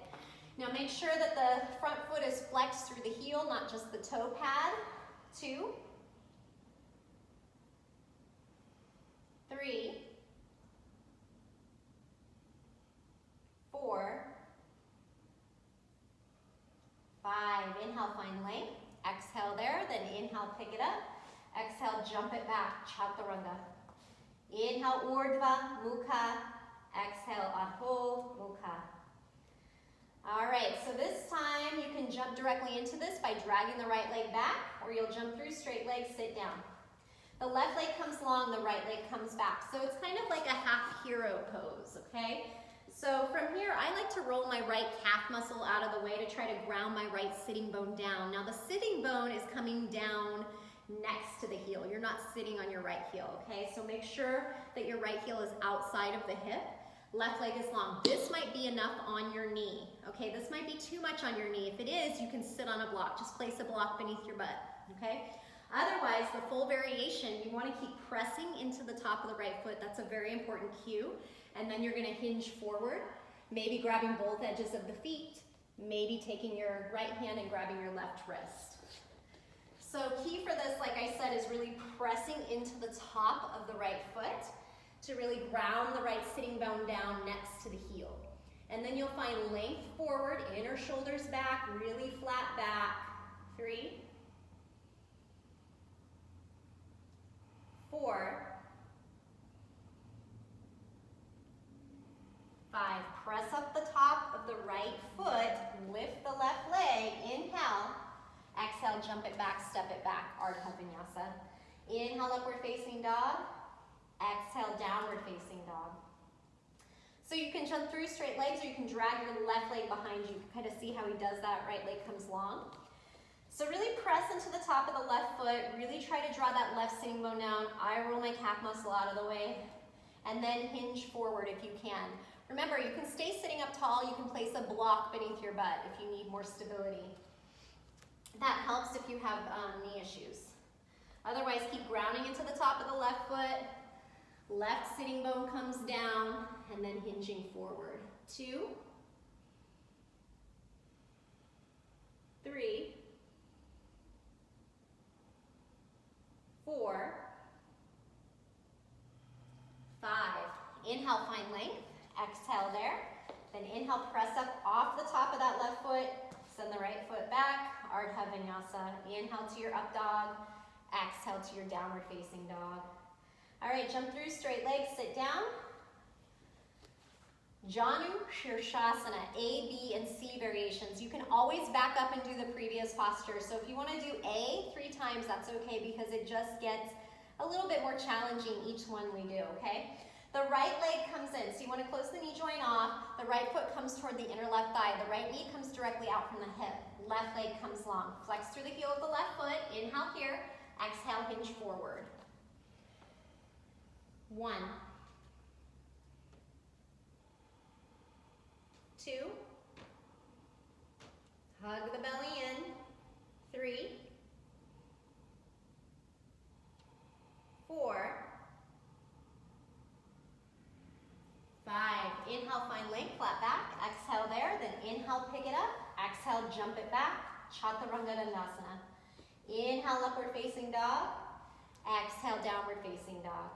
Now make sure that the front foot is flexed through the heel, not just the toe pad. 2, 3, 4, 5. Inhale, find length. Exhale there, then inhale, pick it up. Exhale, jump it back, Chaturanga. Inhale, Urdhva Mukha. Exhale, Adho Mukha. All right, so this time you can jump directly into this by dragging the right leg back, or you'll jump through, straight leg, sit down. The left leg comes long, the right leg comes back. So it's kind of like a half hero pose, okay? So from here, I like to roll my right calf muscle out of the way to try to ground my right sitting bone down. Now the sitting bone is coming down next to the heel. You're not sitting on your right heel, okay? So make sure that your right heel is outside of the hip. Left leg is long. This might be enough on your knee, okay? This might be too much on your knee. If it is, you can sit on a block. Just place a block beneath your butt, okay? Otherwise, the full variation, you want to keep pressing into the top of the right foot. That's a very important cue. And then you're going to hinge forward, maybe grabbing both edges of the feet, maybe taking your right hand and grabbing your left wrist. So key for this, like I said, is really pressing into the top of the right foot to really ground the right sitting bone down next to the heel. And then you'll find length forward, inner shoulders back, really flat back. 3, 4, 5. Press up the top of the right foot, lift the left leg, inhale. Exhale, jump it back, step it back, Ardha Vinyasa. Inhale, upward facing dog. Exhale, downward facing dog. So you can jump through straight legs, or you can drag your left leg behind you. You can kind of see how he does that. Right leg comes long. So really press into the top of the left foot, really try to draw that left sitting bone down. I roll my calf muscle out of the way, and then hinge forward if you can. Remember, you can stay sitting up tall, you can place a block beneath your butt if you need more stability. That helps if you have knee issues. Otherwise, keep grounding into the top of the left foot, left sitting bone comes down, and then hinging forward. 2, 3, 4, 5. Inhale, find length. Exhale there. Then inhale, press up off the top of that left foot. Send the right foot back. Ardha Vinyasa. Inhale to your up dog. Exhale to your downward facing dog. All right, jump through, straight legs, sit down. Janu Shirshasana, A, B, and C variations. You can always back up and do the previous posture. So if you want to do A 3 times, that's okay, because it just gets a little bit more challenging each one we do, okay? The right leg comes in, so you want to close the knee joint off. The right foot comes toward the inner left thigh. The right knee comes directly out from the hip. Left leg comes long. Flex through the heel of the left foot. Inhale here. Exhale, hinge forward. 1, 2, hug the belly in. 3, 4, 5. Inhale, find length, flat back. Exhale there, then inhale, pick it up. Exhale, jump it back. Chaturanga Dandasana. Inhale, upward facing dog. Exhale, downward facing dog.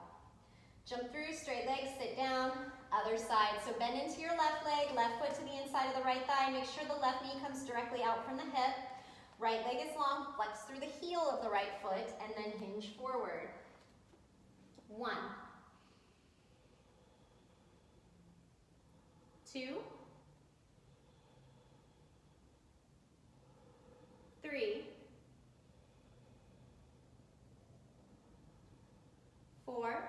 Jump through, straight legs, sit down. Other side. So bend into your left leg, left foot to the inside of the right thigh. Make sure the left knee comes directly out from the hip. Right leg is long. Flex through the heel of the right foot and then hinge forward. 1, 2, 3, 4,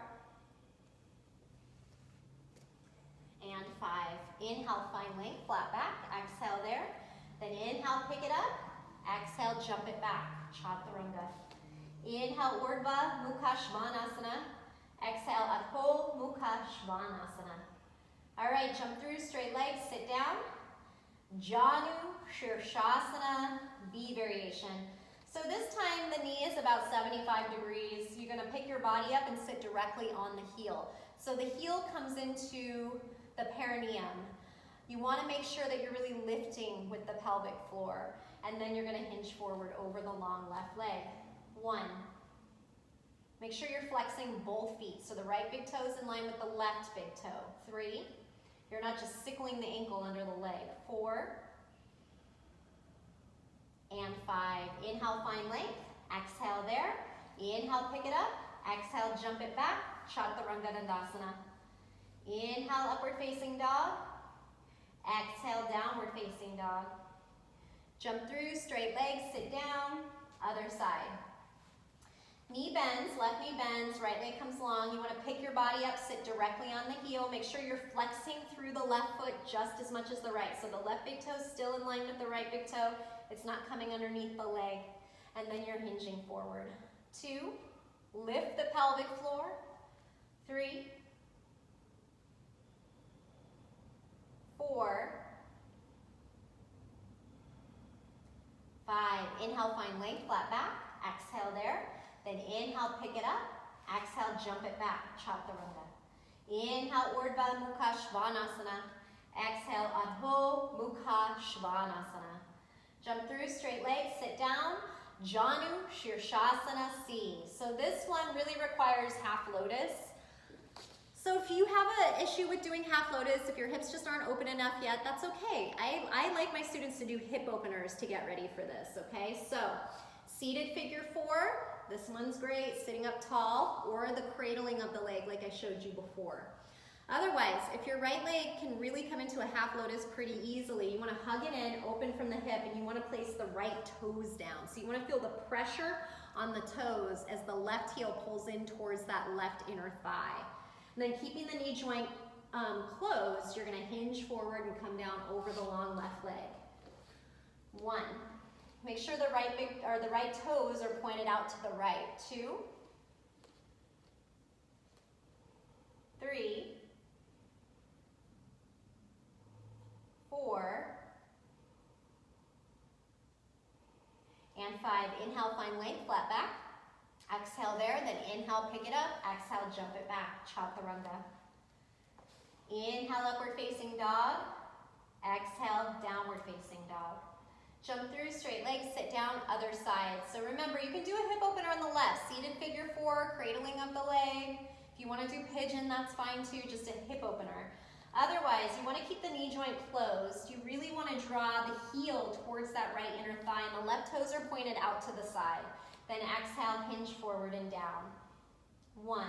and 5. Inhale, find length, flat back. Exhale there. Then inhale, pick it up. Exhale, jump it back. Chaturanga. Inhale, Urdhva Mukha Svanasana. Exhale, Adho Mukha Svanasana. All right, jump through, straight legs, sit down. Janu Shirshasana, B variation. So this time the knee is about 75 degrees. You're gonna pick your body up and sit directly on the heel. So the heel comes into the perineum. You wanna make sure that you're really lifting with the pelvic floor. And then you're gonna hinge forward over the long left leg. 1. Make sure you're flexing both feet. So the right big toe is in line with the left big toe. 3. You're not just sickling the ankle under the leg. 4. And 5. Inhale, find length. Exhale there. Inhale, pick it up. Exhale, jump it back. Chaturanga Dandasana. Inhale, upward facing dog. Exhale, downward facing dog. Jump through, straight legs, sit down. Other side. Knee bends, left knee bends, right leg comes long. You want to pick your body up, sit directly on the heel. Make sure you're flexing through the left foot just as much as the right. So the left big toe is still in line with the right big toe. It's not coming underneath the leg. And then you're hinging forward. 2, lift the pelvic floor. 3, 4, 5. Inhale, find length, flat back. Exhale there. Then inhale, pick it up. Exhale, jump it back. Chaturanga. Inhale, Urdhva Mukha Svanasana. Exhale, Adho Mukha Svanasana. Jump through, straight legs, sit down. Janu Shirshasana C. So this one really requires half lotus. So if you have an issue with doing half lotus, if your hips just aren't open enough yet, that's okay. I like my students to do hip openers to get ready for this, okay? So seated figure 4, this one's great, sitting up tall, or the cradling of the leg like I showed you before. Otherwise, if your right leg can really come into a half lotus pretty easily, you want to hug it in, open from the hip, and you want to place the right toes down. So you want to feel the pressure on the toes as the left heel pulls in towards that left inner thigh. And then keeping the knee joint closed, you're going to hinge forward and come down over the long left leg. 1. Make sure the right toes are pointed out to the right. 2, 3, 4, and 5. Inhale, find length, flat back. Exhale there, then inhale, pick it up. Exhale, jump it back, chaturanga. Inhale, upward facing dog. Exhale, downward facing dog. Jump through, straight legs, sit down, other side. So remember, you can do a hip opener on the left, seated figure 4, cradling of the leg. If you want to do pigeon, that's fine too, just a hip opener. Otherwise, you want to keep the knee joint closed. You really want to draw the heel towards that right inner thigh, and the left toes are pointed out to the side. Then exhale, hinge forward and down. 1.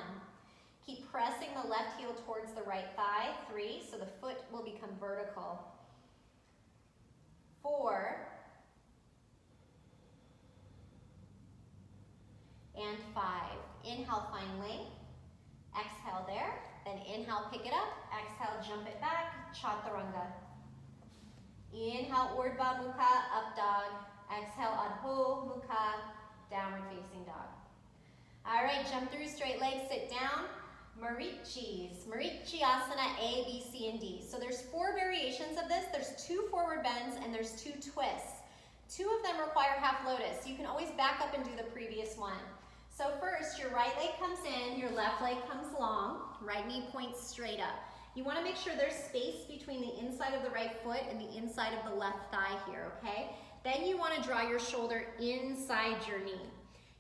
Keep pressing the left heel towards the right thigh. 3, so the foot will become vertical. 4. And 5. Inhale, find length. Exhale there. Then inhale, pick it up. Exhale, jump it back. Chaturanga. Inhale, Urdhva Mukha, up dog. Exhale, Adho Mukha, downward facing dog. All right, jump through, straight legs, sit down. Marichis. Asana A, B, C, and D. So there's 4 variations of this. There's 2 forward bends and there's 2 twists. 2 of them require half lotus. You can always back up and do the previous one. So first, your right leg comes in, your left leg comes long, right knee points straight up. You want to make sure there's space between the inside of the right foot and the inside of the left thigh here, okay? Then you want to draw your shoulder inside your knee.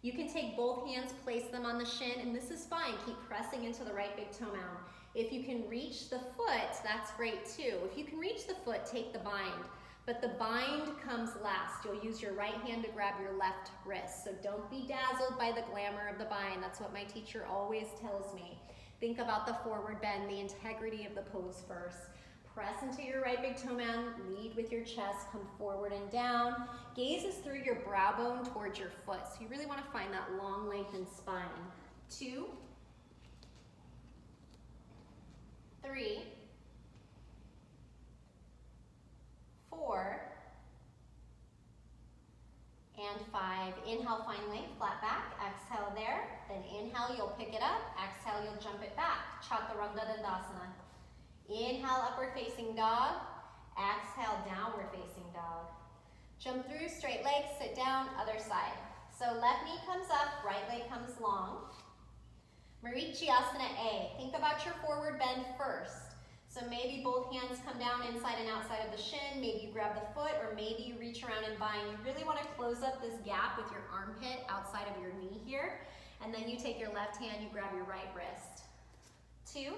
You can take both hands, place them on the shin, and this is fine. Keep pressing into the right big toe mound. If you can reach the foot, that's great too. If you can reach the foot, take the bind. But the bind comes last. You'll use your right hand to grab your left wrist. So don't be dazzled by the glamour of the bind. That's what my teacher always tells me. Think about the forward bend, the integrity of the pose first. Press into your right big toe mound, lead with your chest, come forward and down. Gaze is through your brow bone towards your foot. So you really want to find that long lengthened spine. 2, 3, 4, and 5. Inhale, find length, flat back. Exhale there. Then inhale, you'll pick it up. Exhale, you'll jump it back. Chaturanga Dandasana. Inhale, upward facing dog. Exhale, downward facing dog. Jump through, straight legs, sit down, other side. So left knee comes up, right leg comes long. Asana A. Think about your forward bend first. So maybe both hands come down inside and outside of the shin, maybe you grab the foot, or maybe you reach around and bind. You really want to close up this gap with your armpit outside of your knee here, and then you take your left hand, you grab your right wrist. 2,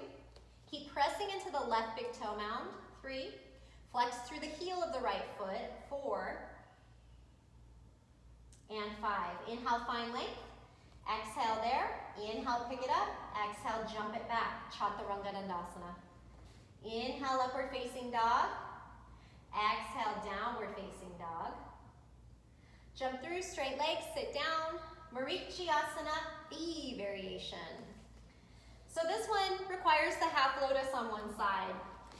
keep pressing into the left big toe mound. 3, flex through the heel of the right foot. 4, and 5. Inhale, find length. Exhale there. Inhale, pick it up. Exhale, jump it back. Chaturanga Dandasana. Inhale, upward facing dog. Exhale, downward facing dog. Jump through, straight legs, sit down. Asana B variation. So this one requires the half lotus on one side.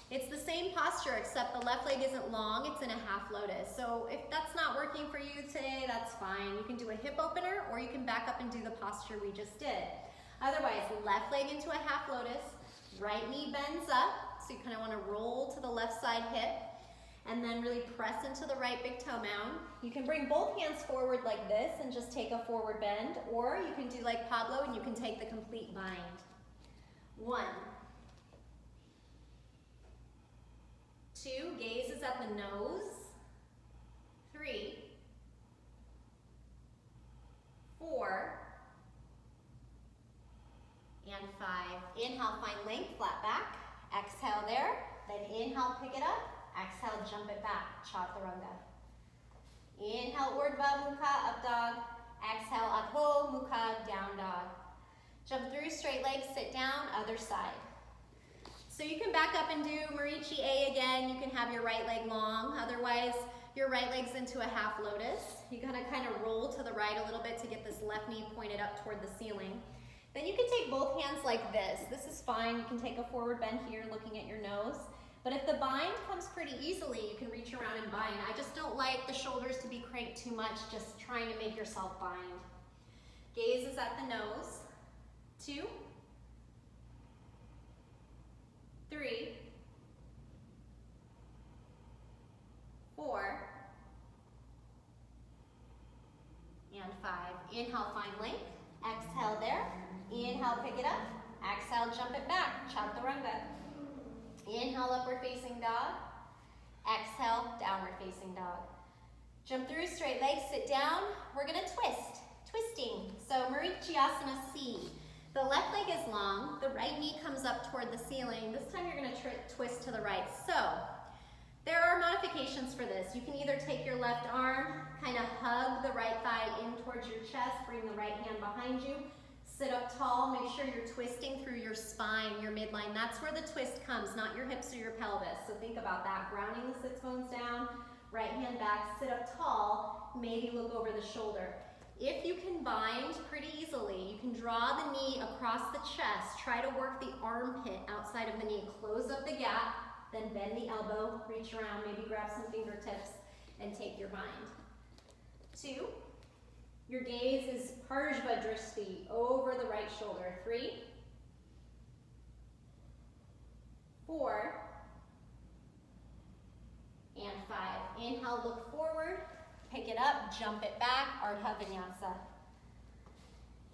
It's the same posture except the left leg isn't long, it's in a half lotus. So if that's not working for you today, that's fine. You can do a hip opener or you can back up and do the posture we just did. Otherwise, left leg into a half lotus, right knee bends up. So you kind of want to roll to the left side hip and then really press into the right big toe mound. You can bring both hands forward like this and just take a forward bend, or you can do like Paarvo and you can take the complete bind. 1, 2, gaze is at the nose. 3, 4, and 5. Inhale, find length, flat back. Exhale there, then inhale, pick it up. Exhale, jump it back, Chaturanga. Inhale, Urdhva Mukha, up dog. Exhale, Adho Mukha, down dog. Jump through, straight legs, sit down, other side. So you can back up and do Marichi A again. You can have your right leg long. Otherwise, your right leg's into a half lotus. You're gonna kind of roll to the right a little bit to get this left knee pointed up toward the ceiling. Then you can take both hands like this. This is fine. You can take a forward bend here looking at your nose. But if the bind comes pretty easily, you can reach around and bind. I just don't like the shoulders to be cranked too much, just trying to make yourself bind. Gaze is at the nose. 2, 3, 4, and 5. Inhale, find length. Exhale there. Inhale, pick it up. Exhale, jump it back. Chaturanga. Inhale, upward facing dog. Exhale, downward facing dog. Jump through, straight legs, sit down. We're gonna twist. Twisting. So Marichyasana C. The left leg is long. The right knee comes up toward the ceiling. This time you're gonna twist to the right. So there are modifications for this. You can either take your left arm, kind of hug the right thigh in towards your chest, bring the right hand behind you, sit up tall, make sure you're twisting through your spine, your midline. That's where the twist comes, not your hips or your pelvis. So think about that, grounding the sits bones down, right hand back, sit up tall, maybe look over the shoulder. If you can bind pretty easily, you can draw the knee across the chest, try to work the armpit outside of the knee, close up the gap, then bend the elbow, reach around, maybe grab some fingertips, and take your bind. 2, your gaze is Paarvo Drishti, over the right shoulder. 3, 4, and 5. Inhale, look forward, pick it up, jump it back, Ardha Vinyasa.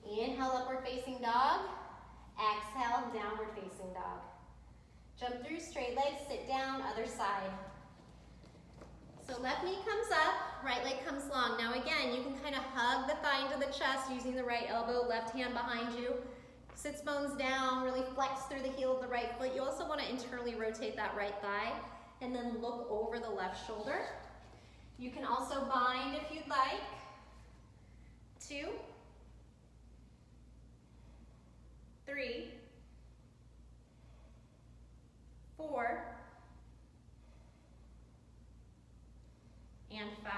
Inhale, upward facing dog. Exhale, downward facing dog. Jump through, straight legs, sit down, other side. So left knee comes up, right leg comes long. Now again, you can kind of hug the thigh into the chest using the right elbow, left hand behind you. Sits bones down, really flex through the heel of the right foot. You also want to internally rotate that right thigh and then look over the left shoulder. You can also bind if you'd like. 2, 3, 4, and 5.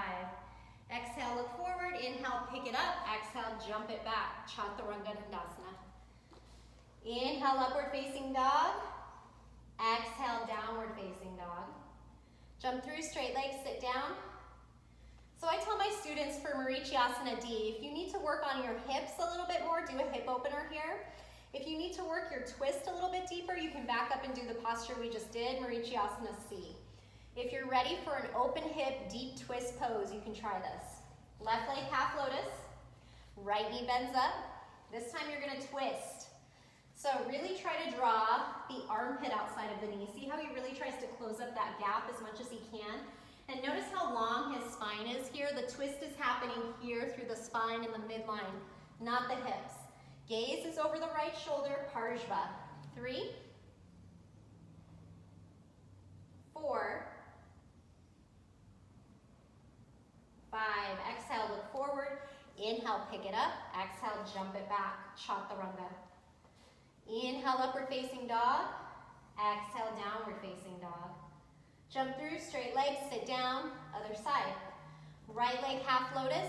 Exhale, look forward. Inhale, pick it up. Exhale, jump it back. Chaturanga Dandasana. Inhale, upward facing dog. Exhale, downward facing dog. Jump through, straight legs, sit down. So I tell my students for Marichyasana D, if you need to work on your hips a little bit more, do a hip opener here. If you need to work your twist a little bit deeper, you can back up and do the posture we just did, Marichyasana C. If you're ready for an open hip, deep twist pose, you can try this. Left leg half lotus, right knee bends up. This time you're gonna twist. So really try to draw the armpit outside of the knee. See how he really tries to close up that gap as much as he can? And notice how long his spine is here. The twist is happening here through the spine and the midline, not the hips. Gaze is over the right shoulder, Paarvo. 3, 4, 5. Exhale, look forward. Inhale, pick it up. Exhale, jump it back, Chaturanga. Inhale, upward facing dog. Exhale, downward facing dog. Jump through, straight legs, sit down, other side. Right leg half lotus,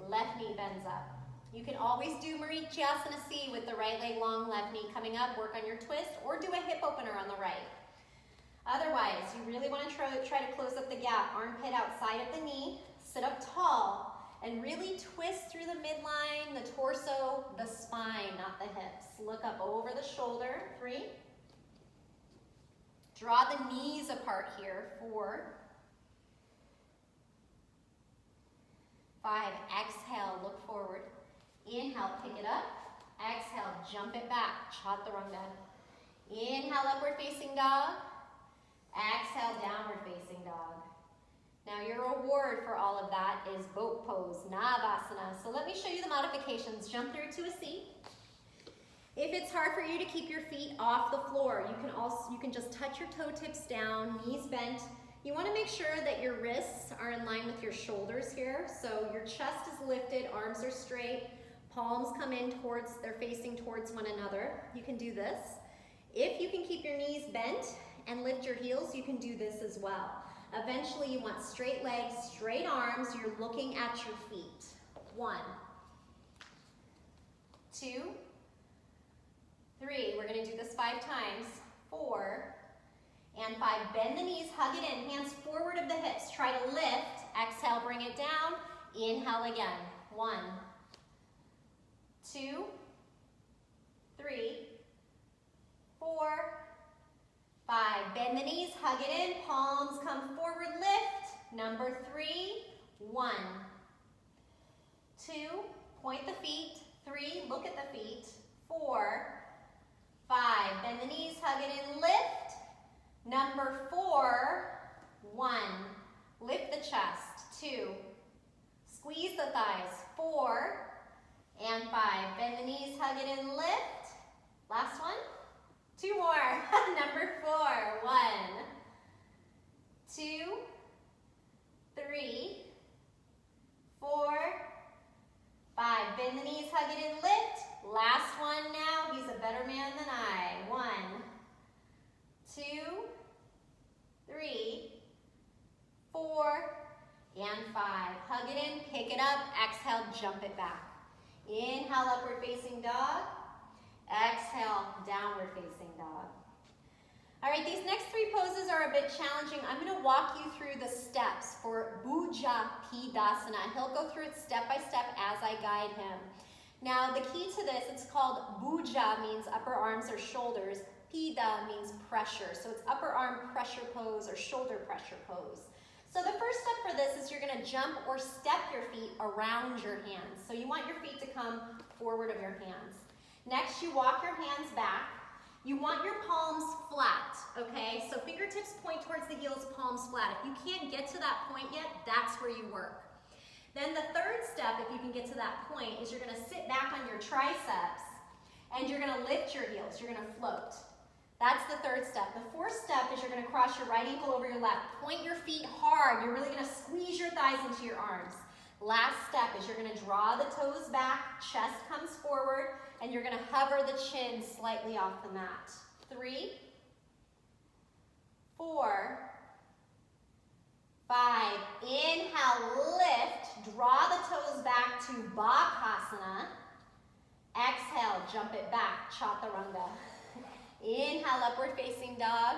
left knee bends up. You can always do Marichyasana C with the right leg long, left knee coming up, work on your twist, or do a hip opener on the right. Otherwise, you really want to try to close up the gap, armpit outside of the knee, sit up tall, and really twist through the midline, the torso, the spine, not the hips. Look up over the shoulder. 3. Draw the knees apart here. 4, 5. Exhale, look forward. Inhale, pick it up. Exhale, jump it back, Chaturanga. Inhale, upward facing dog. Exhale, downward facing dog. Now your reward for all of that is boat pose, Navasana. So let me show you the modifications. Jump through to a seat. If it's hard for you to keep your feet off the floor, you can just touch your toe tips down, knees bent. You want to make sure that your wrists are in line with your shoulders here. So your chest is lifted, arms are straight, palms come in towards, they're facing towards one another. You can do this. If you can keep your knees bent and lift your heels, you can do this as well. Eventually you want straight legs, straight arms, you're looking at your feet. 1, 2, 3, we're gonna do this 5 times. 4, and 5. Bend the knees, hug it in, hands forward of the hips. Try to lift, exhale, bring it down. Inhale again. 1, 2, 3, 4, 5. Bend the knees, hug it in, palms come forward, lift. Number 3, 1, 2, point the feet. 3, look at the feet. 4, 5. Bend the knees, hug it in, lift. Number 4, 1. Lift the chest. 2. Squeeze the thighs. 4 and 5. Bend the knees, hug it in, lift. Last one. 2 more. Number 4. 1, 2, 3, 4, 5. Bend the knees, hug it in, lift. Last one now. He's a better man than I. 1, 2, 3, 4, and 5. Hug it in, pick it up, exhale, jump it back. Inhale, upward facing dog. Exhale, downward facing dog. All right, these next 3 poses are a bit challenging. I'm going to walk you through the steps for Bhujapidasana. He'll go through it step by step as I guide him. Now, the key to this, it's called Bhuja, means upper arms or shoulders. Pida means pressure. So it's upper arm pressure pose or shoulder pressure pose. So the first step for this is you're going to jump or step your feet around your hands. So you want your feet to come forward of your hands. Next, you walk your hands back. You want your palms flat, okay? So fingertips point towards the heels, palms flat. If you can't get to that point yet, that's where you work. Then the third step, if you can get to that point, is you're going to sit back on your triceps and you're going to lift your heels. You're going to float. That's the third step. The fourth step is you're going to cross your right ankle over your left. Point your feet hard. You're really going to squeeze your thighs into your arms. Last step is you're going to draw the toes back, chest comes forward, and you're going to hover the chin slightly off the mat. 3, 4, 5. Inhale, lift. Draw the toes back to Bakasana. Exhale, jump it back, Chaturanga. Inhale, upward facing dog.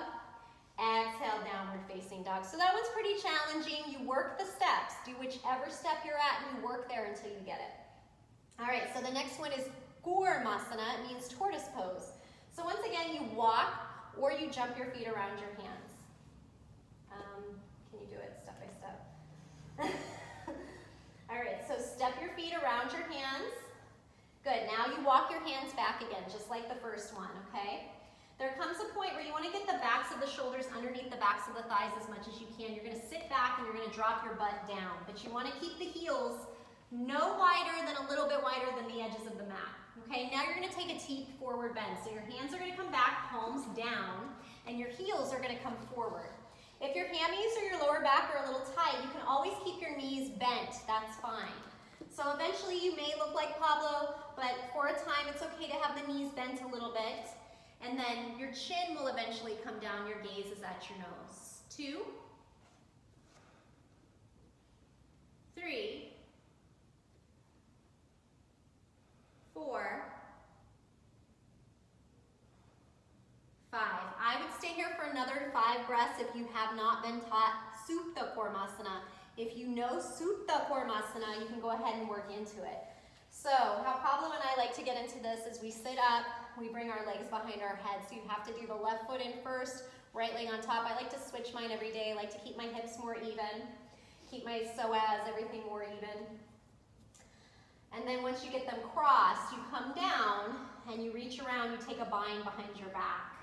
Exhale, downward facing dog. So that one's pretty challenging. You work the steps. Do whichever step you're at and you work there until you get it. All right, so the next one is Konasana. It means tortoise pose. So once again, you walk or you jump your feet around your hands. Can you do it step by step? All right, so step your feet around your hands. Good, now you walk your hands back again, just like the first one, okay? There comes a point where you want to get the backs of the shoulders underneath the backs of the thighs as much as you can. You're going to sit back and you're going to drop your butt down. But you want to keep the heels no wider than a little bit wider than the edges of the mat. Okay, now you're going to take a T forward bend. So your hands are going to come back, palms down, and your heels are going to come forward. If your hammies or your lower back are a little tight, you can always keep your knees bent. That's fine. So eventually you may look like Paarvo, but for a time it's okay to have the knees bent a little bit. And then your chin will eventually come down, your gaze is at your nose. 2, 3, 4, 5. I would stay here for another 5 breaths if you have not been taught Supta Konasana. If you know Supta Konasana, you can go ahead and work into it. So how Paarvo and I like to get into this is we sit up, we bring our legs behind our head. So you have to do the left foot in first, right leg on top. I like to switch mine every day. I like to keep my hips more even, keep my psoas, everything more even. And then once you get them crossed, you come down and you reach around, you take a bind behind your back.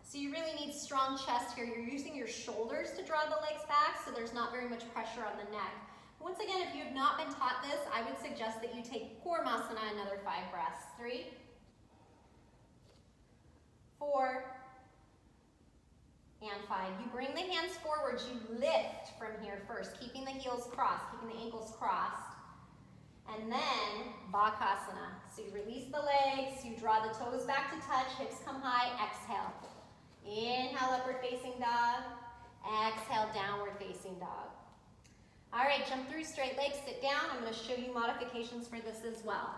So you really need strong chest here. You're using your shoulders to draw the legs back, so there's not very much pressure on the neck. Once again, if you have not been taught this, I would suggest that you take Konasana another 5 breaths. 3, 4, and 5. You bring the hands forward, you lift from here first, keeping the heels crossed, keeping the ankles crossed. And then Bakasana. So you release the legs, you draw the toes back to touch, hips come high, exhale. Inhale, upward facing dog. Exhale, downward facing dog. All right, jump through straight legs, sit down. I'm going to show you modifications for this as well.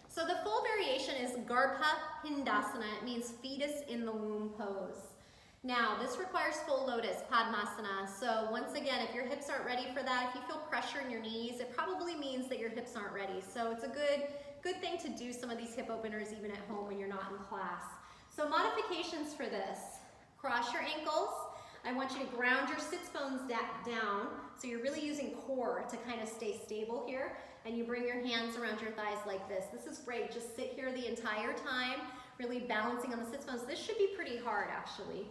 So the full variation is Garbha Hindasana. It means fetus in the womb pose. Now, this requires full lotus, Padmasana. So once again, if your hips aren't ready for that, if you feel pressure in your knees, it probably means that your hips aren't ready. So it's a good thing to do some of these hip openers even at home when you're not in class. So modifications for this: cross your ankles. I want you to ground your sits bones down, so you're really using core to kind of stay stable here, and you bring your hands around your thighs like this. This is great. Just sit here the entire time, really balancing on the sits bones. This should be pretty hard, actually.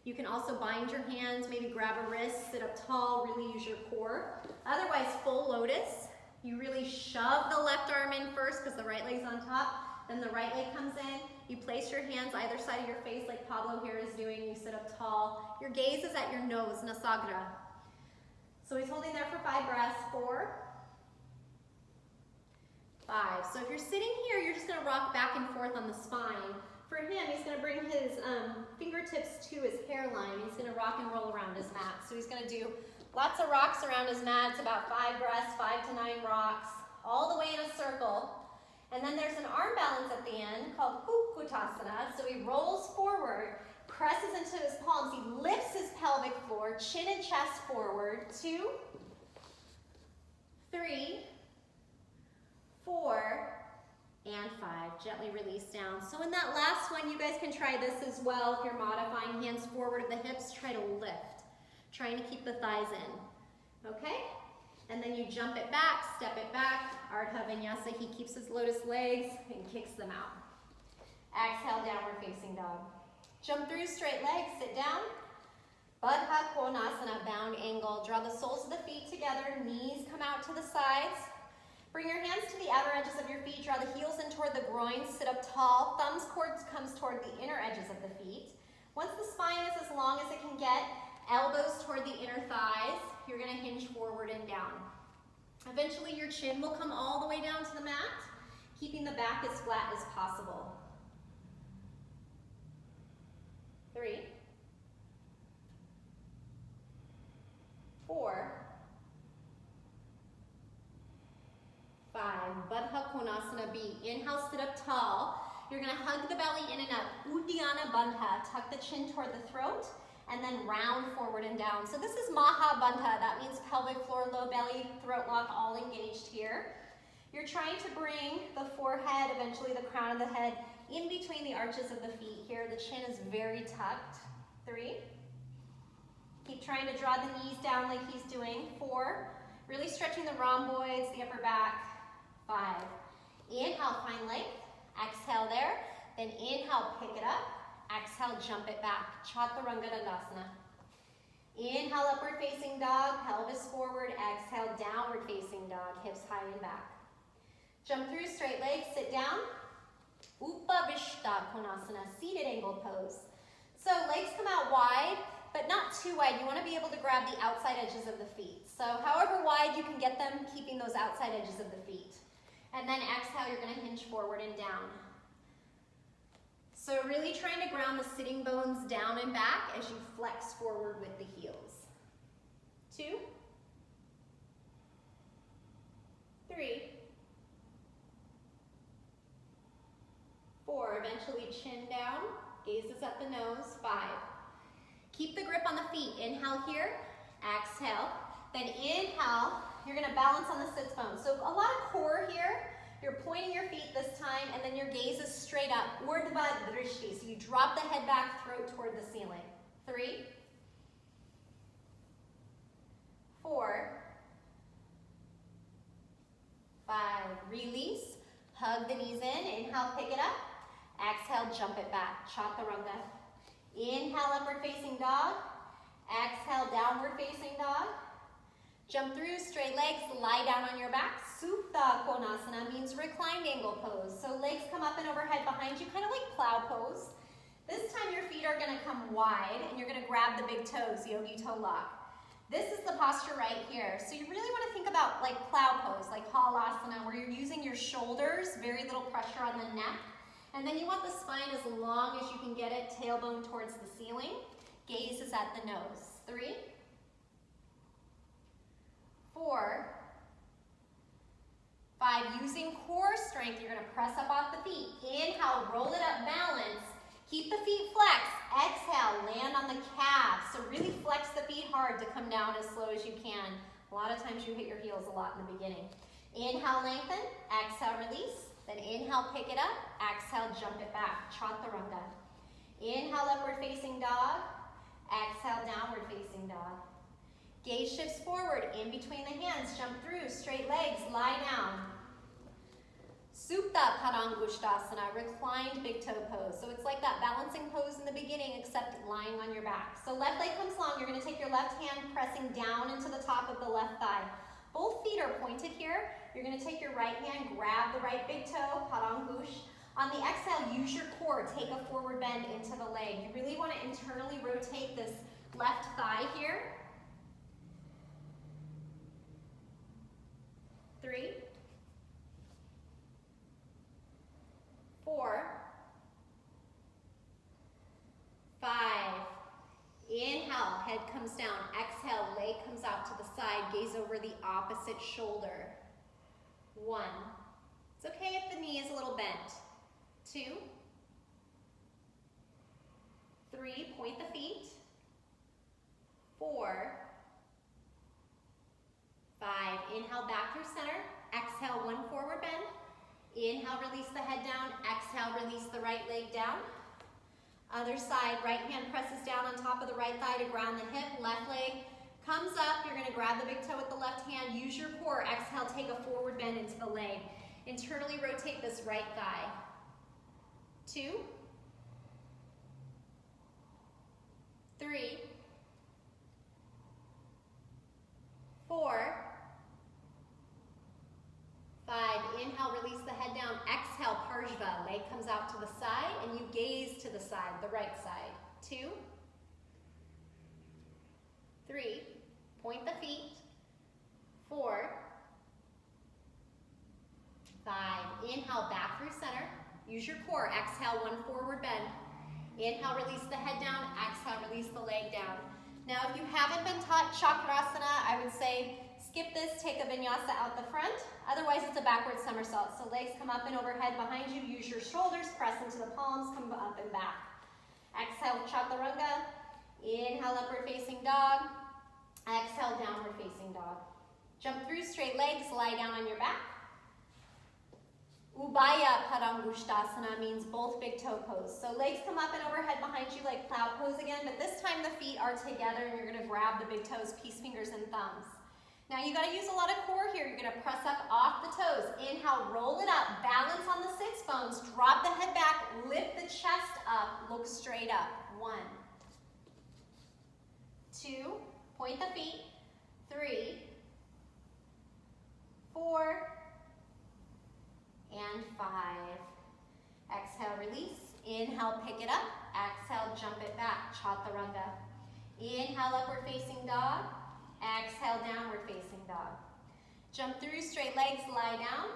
You can also bind your hands, maybe grab a wrist, sit up tall, really use your core. Otherwise, full lotus. You really shove the left arm in first because the right leg's on top, then the right leg comes in. You place your hands either side of your face like Paarvo here is doing. You sit up tall. Your gaze is at your nose, Nasagra. So he's holding there for 5 breaths. 4, 5. So if you're sitting here, you're just gonna rock back and forth on the spine. For him, he's gonna bring his fingertips to his hairline. He's gonna rock and roll around his mat. So he's gonna do lots of rocks around his mat. It's about 5 breaths, 5 to 9 rocks, all the way in a circle. And then there's an arm balance at the end called Utkatasana. So he rolls forward, presses into his palms. He lifts his pelvic floor, chin and chest forward. 2, 3, 4, and 5. Gently release down. So in that last one, you guys can try this as well. If you're modifying hands forward of the hips, try to lift. Trying to keep the thighs in. Okay? And then you jump it back, step it back. Ardha Vinyasa, he keeps his lotus legs and kicks them out. Exhale, downward facing dog. Jump through, straight legs, sit down. Baddha Konasana, bound angle. Draw the soles of the feet together, knees come out to the sides. Bring your hands to the outer edges of your feet. Draw the heels in toward the groin. Sit up tall. Thumbs comes toward the inner edges of the feet. Once the spine is as long as it can get, elbows toward the inner thighs. You're going to hinge forward and down. Eventually your chin will come all the way down to the mat, keeping the back as flat as possible. 3, 4, 5. Baddha Konasana B. Inhale, sit up tall. You're going to hug the belly in and up. Uddiyana Bandha. Tuck the chin toward the throat, and then round forward and down. So this is Maha Bandha. That means pelvic floor, low belly, throat lock, all engaged here. You're trying to bring the forehead, eventually the crown of the head, in between the arches of the feet here. The chin is very tucked. 3. Keep trying to draw the knees down like he's doing. 4. Really stretching the rhomboids, the upper back. 5. Inhale, find length. Exhale there. Then inhale, pick it up. Exhale, jump it back. Chaturanga Dandasana. Inhale, upward facing dog, pelvis forward. Exhale, downward facing dog, hips high and back. Jump through, straight legs, sit down. Upavishta Konasana, seated angle pose. So legs come out wide, but not too wide. You want to be able to grab the outside edges of the feet. So however wide you can get them, keeping those outside edges of the feet. And then exhale, you're going to hinge forward and down. So really trying to ground the sitting bones down and back as you flex forward with the heels. 2, 3, 4. Eventually chin down, gazes at the nose. 5. Keep the grip on the feet. Inhale here, exhale. Then inhale, you're going to balance on the sits bones. So a lot of core here. You're pointing your feet this time, and then your gaze is straight up. Urdhva Drishti. So you drop the head back, throat toward the ceiling. 3, 4, 5. Release. Hug the knees in. Inhale, pick it up. Exhale, jump it back. Chaturanga. Inhale, upward facing dog. Exhale, downward facing dog. Jump through, straight legs, lie down on your back. Supta Konasana means reclined angle pose. So legs come up and overhead behind you, kind of like Plow Pose. This time your feet are going to come wide, and you're going to grab the big toes, yogi toe lock. This is the posture right here. So you really want to think about like Plow Pose, like Halasana, where you're using your shoulders, very little pressure on the neck. And then you want the spine as long as you can get it, tailbone towards the ceiling. Gaze is at the nose. 3, 4, 5. Using core strength, you're going to press up off the feet. Inhale, roll it up, balance. Keep the feet flexed. Exhale, land on the calves. So really flex the feet hard to come down as slow as you can. A lot of times you hit your heels a lot in the beginning. Inhale, lengthen. Exhale, release. Then inhale, pick it up. Exhale, jump it back. Chaturanga. Inhale, upward facing dog. Exhale, downward facing dog. Gaze shifts forward, in between the hands, jump through, straight legs, lie down. Supta Padangusthasana, reclined big toe pose. So it's like that balancing pose in the beginning, except lying on your back. So left leg comes long, you're gonna take your left hand pressing down into the top of the left thigh. Both feet are pointed here. You're gonna take your right hand, grab the right big toe, Padangush. On the exhale, use your core, take a forward bend into the leg. You really wanna internally rotate this left thigh here. 3, 4, 5. Inhale, head comes down. Exhale, leg comes out to the side. Gaze over the opposite shoulder. 1. It's okay if the knee is a little bent. 2, 3, point the feet. 4, 5. Inhale, back through center. Exhale, 1 forward bend. Inhale, release the head down. Exhale, release the right leg down. Other side, right hand presses down on top of the right thigh to ground the hip. Left leg comes up. You're going to grab the big toe with the left hand. Use your core. Exhale, take a forward bend into the leg. Internally rotate this right thigh. 2, 3, 4, 5. Inhale, release the head down. Exhale, Paarvo. Leg comes out to the side and you gaze to the side, the right side. 2, 3, point the feet. 4, 5. Inhale, back through center. Use your core. Exhale, 1 forward bend. Inhale, release the head down. Exhale, release the leg down. Now, if you haven't been taught Chakrasana, I would say skip this, take a vinyasa out the front. Otherwise, it's a backward somersault. So legs come up and overhead behind you. Use your shoulders, press into the palms, come up and back. Exhale, Chaturanga. Inhale, upward facing dog. Exhale, downward facing dog. Jump through straight legs, lie down on your back. Ubaya Padangusthasana means both big toe pose. So legs come up and overhead behind you like plow pose again, but this time the feet are together and you're gonna grab the big toes, peace fingers and thumbs. Now you gotta use a lot of core here. You're gonna press up off the toes. Inhale, roll it up, balance on the sits bones, drop the head back, lift the chest up, look straight up. 1, 2, point the feet. 3, 4, and 5. Exhale, release. Inhale, pick it up. Exhale, jump it back. Chaturanga. Inhale, upward facing dog. Exhale, downward facing dog. Jump through straight legs, lie down.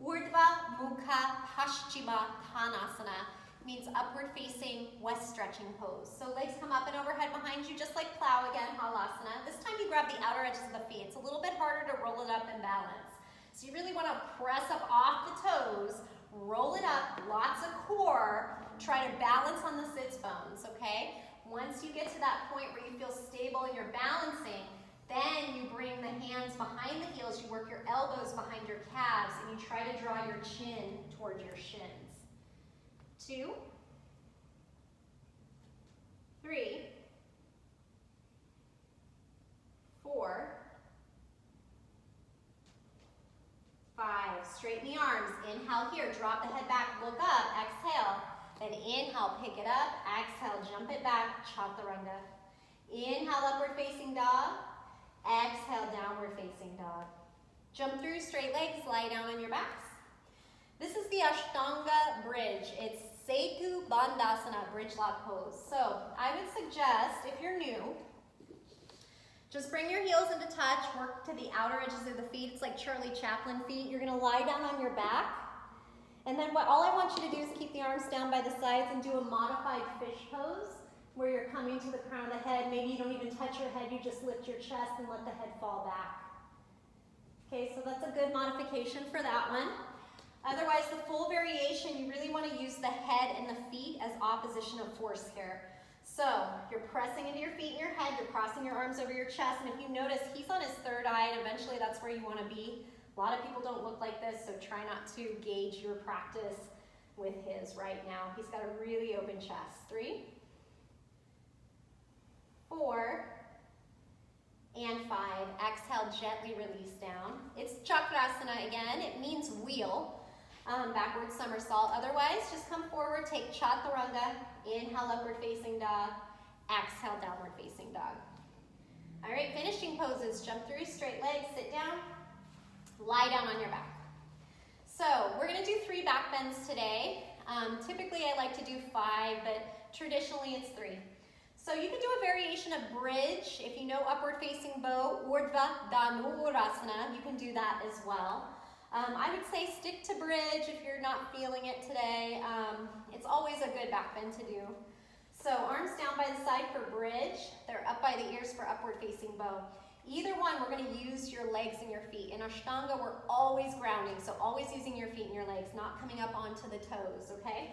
Urdhva Mukha Paschima Konasana means upward facing west stretching pose. So legs come up and overhead behind you, just like plow again, Halasana. This time you grab the outer edges of the feet. It's a little bit harder to roll it up and balance. So you really want to press up off the toes, roll it up, lots of core, try to balance on the sits bones, okay? Once you get to that point where you feel stable and you're balancing, then you bring the hands behind the heels, you work your elbows behind your calves, and you try to draw your chin towards your shins. 2, 3, 4, 5. Straighten the arms. Inhale here. Drop the head back. Look up. Exhale. Then inhale. Pick it up. Exhale. Jump it back. Chaturanga. Inhale. Upward facing dog. Exhale. Downward facing dog. Jump through straight legs. Lie down on your backs. This is the Ashtanga Bridge. It's Setu Bandhasana, bridge lock pose. So I would suggest, if you're new, just bring your heels into touch, work to the outer edges of the feet. It's like Charlie Chaplin feet. You're gonna lie down on your back. And then all I want you to do is keep the arms down by the sides and do a modified fish pose where you're coming to the crown of the head. Maybe you don't even touch your head, you just lift your chest and let the head fall back. Okay, so that's a good modification for that one. Otherwise, the full variation, you really want to use the head and the feet as opposition of force here. So you're pressing into your feet and your head, you're crossing your arms over your chest, and if you notice, he's on his third eye, and eventually that's where you want to be. A lot of people don't look like this, so try not to gauge your practice with his right now. He's got a really open chest. 3, 4, and 5. Exhale, gently release down. It's Chakrasana again. It means wheel. Backward somersault. Otherwise, just come forward, take Chaturanga. Inhale, upward facing dog. Exhale, downward facing dog. All right, finishing poses. Jump through, straight legs, sit down. Lie down on your back. So we're going to do 3 back bends today. Typically I like to do 5, but traditionally it's 3. So you can do a variation of bridge. If you know upward facing bow, Urdhva Dhanurasana, you can do that as well. I would say stick to bridge if you're not feeling it today. It's always a good back bend to do. So arms down by the side for bridge. They're up by the ears for upward facing bow. Either one, we're going to use your legs and your feet. In Ashtanga, we're always grounding, so always using your feet and your legs, not coming up onto the toes, okay?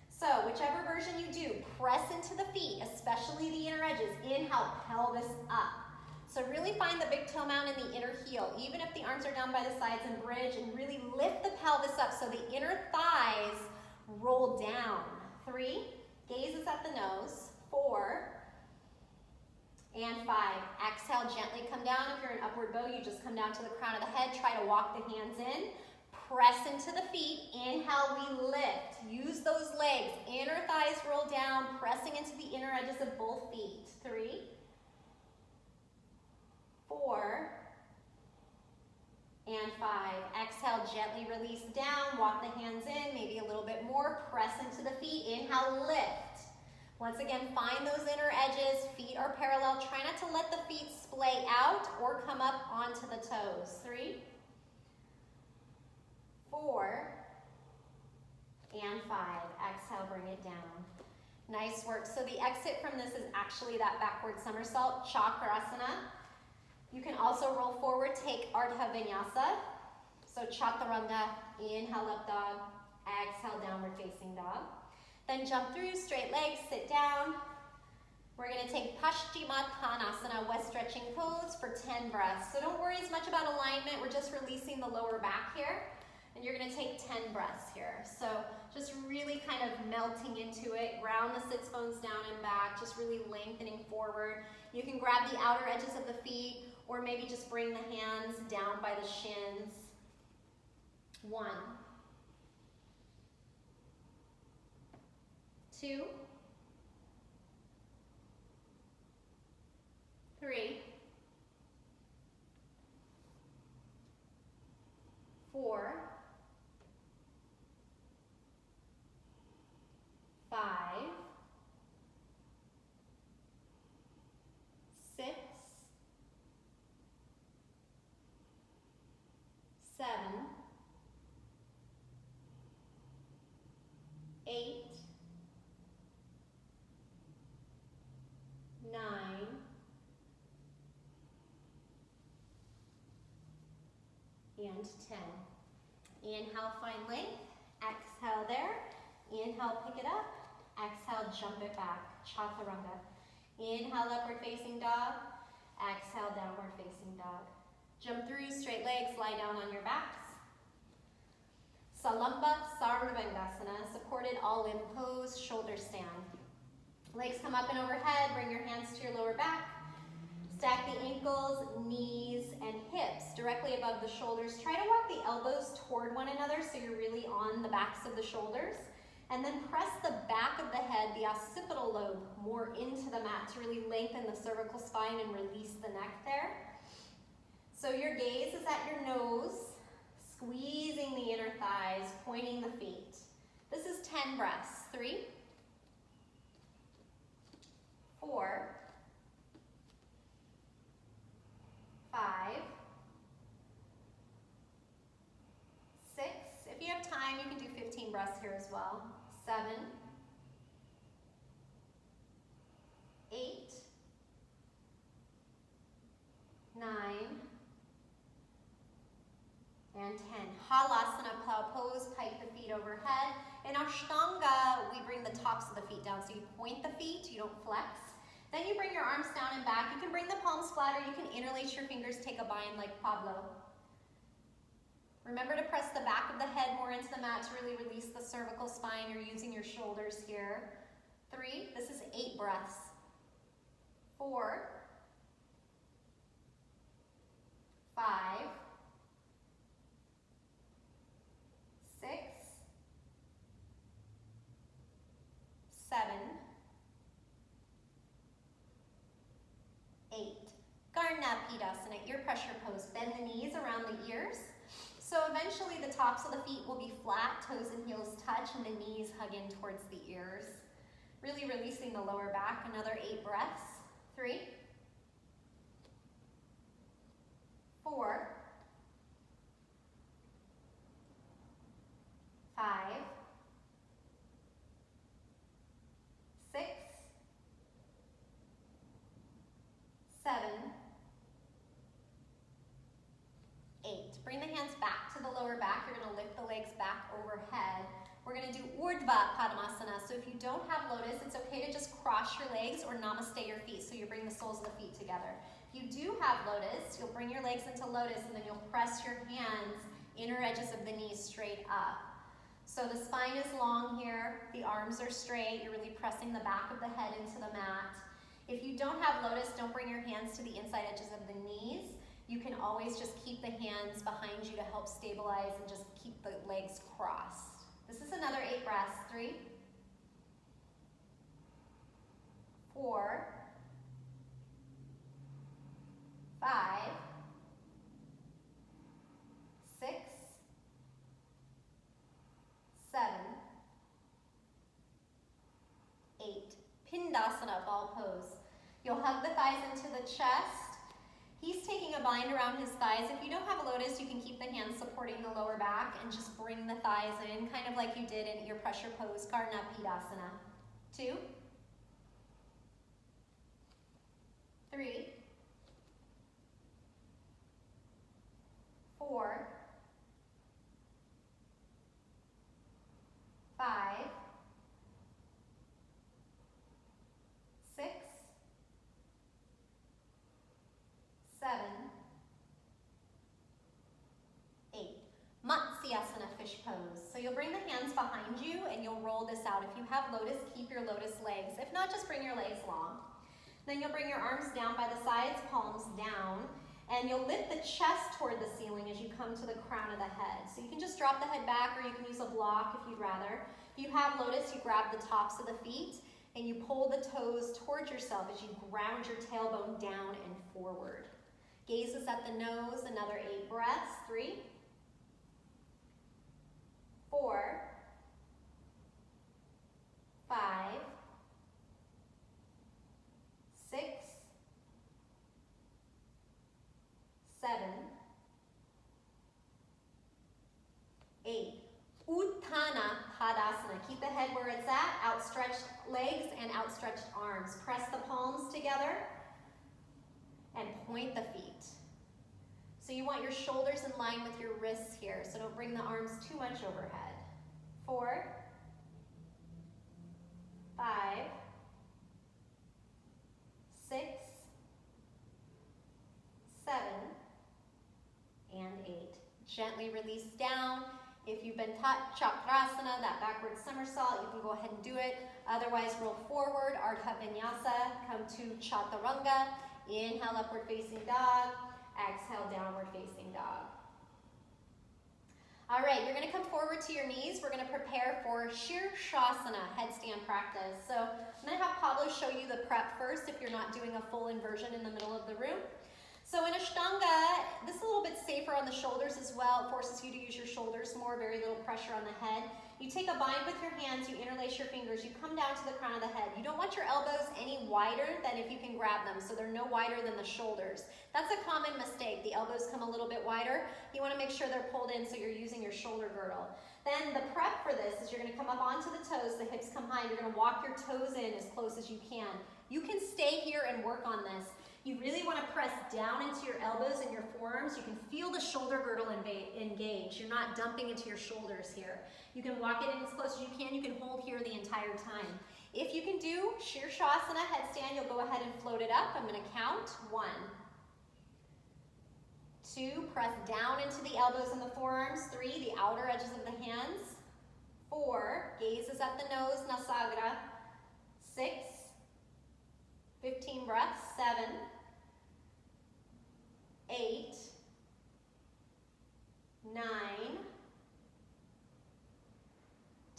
So whichever version you do, press into the feet, especially the inner edges. Inhale, pelvis up. So really find the big toe mound in the inner heel, even if the arms are down by the sides and bridge, and really lift the pelvis up so the inner thighs roll down. 3, gaze is at the nose. 4, and 5. Exhale, gently come down. If you're in upward bow, you just come down to the crown of the head. Try to walk the hands in. Press into the feet. Inhale, we lift. Use those legs. Inner thighs roll down, pressing into the inner edges of both feet. 3, 4, and 5. Exhale, gently release down. Walk the hands in, maybe a little bit more. Press into the feet. Inhale, lift. Once again, find those inner edges. Feet are parallel. Try not to let the feet splay out or come up onto the toes. 3, 4, and 5. Exhale, bring it down. Nice work. So the exit from this is actually that backward somersault, Chakrasana. You can also roll forward, take Ardha Vinyasa. So Chaturanga, inhale up dog, exhale downward facing dog. Then jump through, straight legs, sit down. We're going to take Konasana, west stretching pose for 10 breaths. So don't worry as much about alignment, we're just releasing the lower back here. And you're going to take 10 breaths here. So just really kind of melting into it. Ground the sits bones down and back, just really lengthening forward. You can grab the outer edges of the feet, or maybe just bring the hands down by the shins. 1, 2, 3, 4, 5, 6, 7, 8, 9, and 10. Inhale, find length. Exhale there. Inhale, pick it up. Exhale, jump it back. Chaturanga. Inhale, upward facing dog. Exhale, downward facing dog. Jump through, straight legs, lie down on your backs. Salamba, Sarvangasana, supported all-in pose, shoulder stand. Legs come up and overhead, bring your hands to your lower back. Stack the ankles, knees, and hips directly above the shoulders. Try to walk the elbows toward one another so you're really on the backs of the shoulders. And then press the back of the head, the occipital lobe, more into the mat to really lengthen the cervical spine and release the neck there. So your gaze is at your nose, squeezing the inner thighs, pointing the feet. This is 10 breaths. 3, 4, 5, 6. If you have time, you can do 15 breaths here as well. 7, 8, 9, and and 10. Halasana, Plow Pose, pike the feet overhead. In Ashtanga, we bring the tops of the feet down. So you point the feet, you don't flex. Then you bring your arms down and back. You can bring the palms flat, or you can interlace your fingers, take a bind like Paarvo. Remember to press the back of the head more into the mat to really release the cervical spine. You're using your shoulders here. 3, this is 8 breaths. 4, 5, 6, 7, 8. Utkatasana, ear pressure pose. Bend the knees around the ears. So eventually the tops of the feet will be flat, toes and heels touch, and the knees hug in towards the ears. Really releasing the lower back. Another 8 breaths. 3, 4, 5, 6, 7, 8. Bring the hands back to the lower back. You're going to lift the legs back overhead. We're going to do Urdhva Padmasana. So if you don't have Lotus, it's okay to just cross your legs or namaste your feet. So you bring the soles of the feet together. If you do have Lotus, you'll bring your legs into Lotus, and then you'll press your hands, inner edges of the knees straight up. So the spine is long here. The arms are straight. You're really pressing the back of the head into the mat. If you don't have Lotus, don't bring your hands to the inside edges of the knees. You can always just keep the hands behind you to help stabilize and just keep the legs crossed. This is another 8 breaths. 3, 4, 5, 6, 7, 8. Pindasana, ball pose. You'll hug the thighs into the chest. He's taking a bind around his thighs. If you don't have a Lotus, you can keep the hands supporting the lower back and just bring the thighs in, kind of like you did in ear pressure pose, Karnapidasana. 2, 3, 4, 5, 6, 7, 8. Matsyasana, fish pose. So you'll bring the hands behind you and you'll roll this out. If you have Lotus, keep your Lotus legs. If not, just bring your legs long. Then you'll bring your arms down by the sides, palms down, and you'll lift the chest toward the ceiling as you come to the crown of the head. So you can just drop the head back, or you can use a block if you'd rather. If you have Lotus, you grab the tops of the feet and you pull the toes towards yourself as you ground your tailbone down and forward. Gaze is at the nose, another 8 breaths. 3, 4, 5, 6, 7, 8. Uttana Padasana. Keep the head where it's at, outstretched legs and outstretched arms. Press the palms together and point the feet. So you want your shoulders in line with your wrists here, so don't bring the arms too much overhead. 4, 5, 6, 7, and 8. Gently release down. If you've been taught Chakrasana, that backward somersault, you can go ahead and do it. Otherwise, roll forward, Ardha Vinyasa, come to Chaturanga. Inhale, upward facing dog. Exhale, downward facing dog. All right, you're going to come forward to your knees. We're going to prepare for Shirshasana, headstand practice. So I'm going to have Paarvo show you the prep first if you're not doing a full inversion in the middle of the room. So in Ashtanga, this is a little bit safer on the shoulders as well. It forces you to use your shoulders more, very little pressure on the head. You take a bind with your hands, you interlace your fingers, you come down to the crown of the head. You don't want your elbows any wider than if you can grab them, so they're no wider than the shoulders. That's a common mistake. The elbows come a little bit wider. You want to make sure they're pulled in so you're using your shoulder girdle. Then the prep for this is you're going to come up onto the toes, the hips come high, you're going to walk your toes in as close as you can. You can stay here and work on this. You really want to press down into your elbows and your forearms. You can feel the shoulder girdle engage. You're not dumping into your shoulders here. You can walk it in as close as you can. You can hold here the entire time. If you can do Shirshasana headstand, you'll go ahead and float it up. I'm going to count. 1, 2, press down into the elbows and the forearms. 3, the outer edges of the hands. 4, gaze is at the nose, Nasagra. 6, 15 breaths. 7, 8, 9,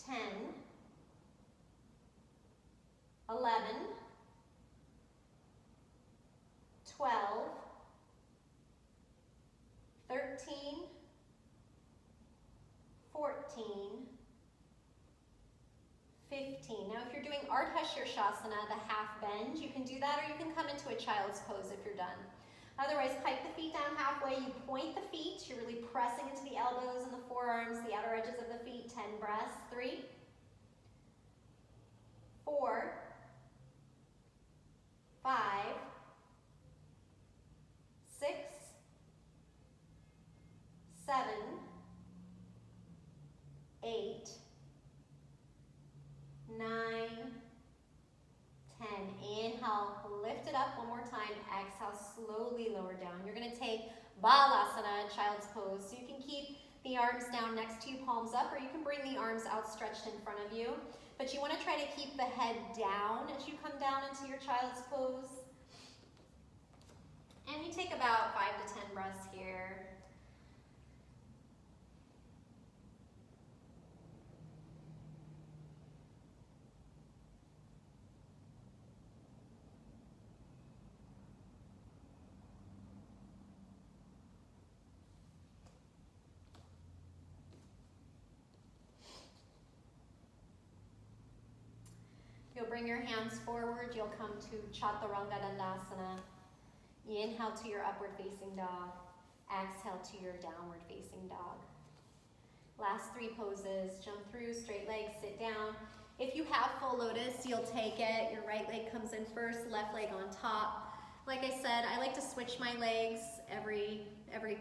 10, 11, 12, 13, 14, 15. Now if you're doing Ardha Shirshasana, the half bend, you can do that, or you can come into a child's pose if you're done. Otherwise, pike the feet down halfway, you point the feet, you're really pressing into the elbows and the forearms, the outer edges of the feet. 10 breaths. 3, 4, 5, 6, 7, 8, 9, 10. Inhale, lift it up one more time. Exhale, slowly lower down. You're going to take Balasana, child's pose. So you can keep the arms down next to you, palms up, or you can bring the arms outstretched in front of you. But you want to try to keep the head down as you come down into your child's pose. And you take about 5 to 10 breaths here. You'll bring your hands forward. You'll come to Chaturanga Dandasana. Inhale to your upward facing dog. Exhale to your downward facing dog. Last 3 poses. Jump through, straight legs, sit down. If you have full lotus, you'll take it. Your right leg comes in first, left leg on top. Like I said, I like to switch my legs every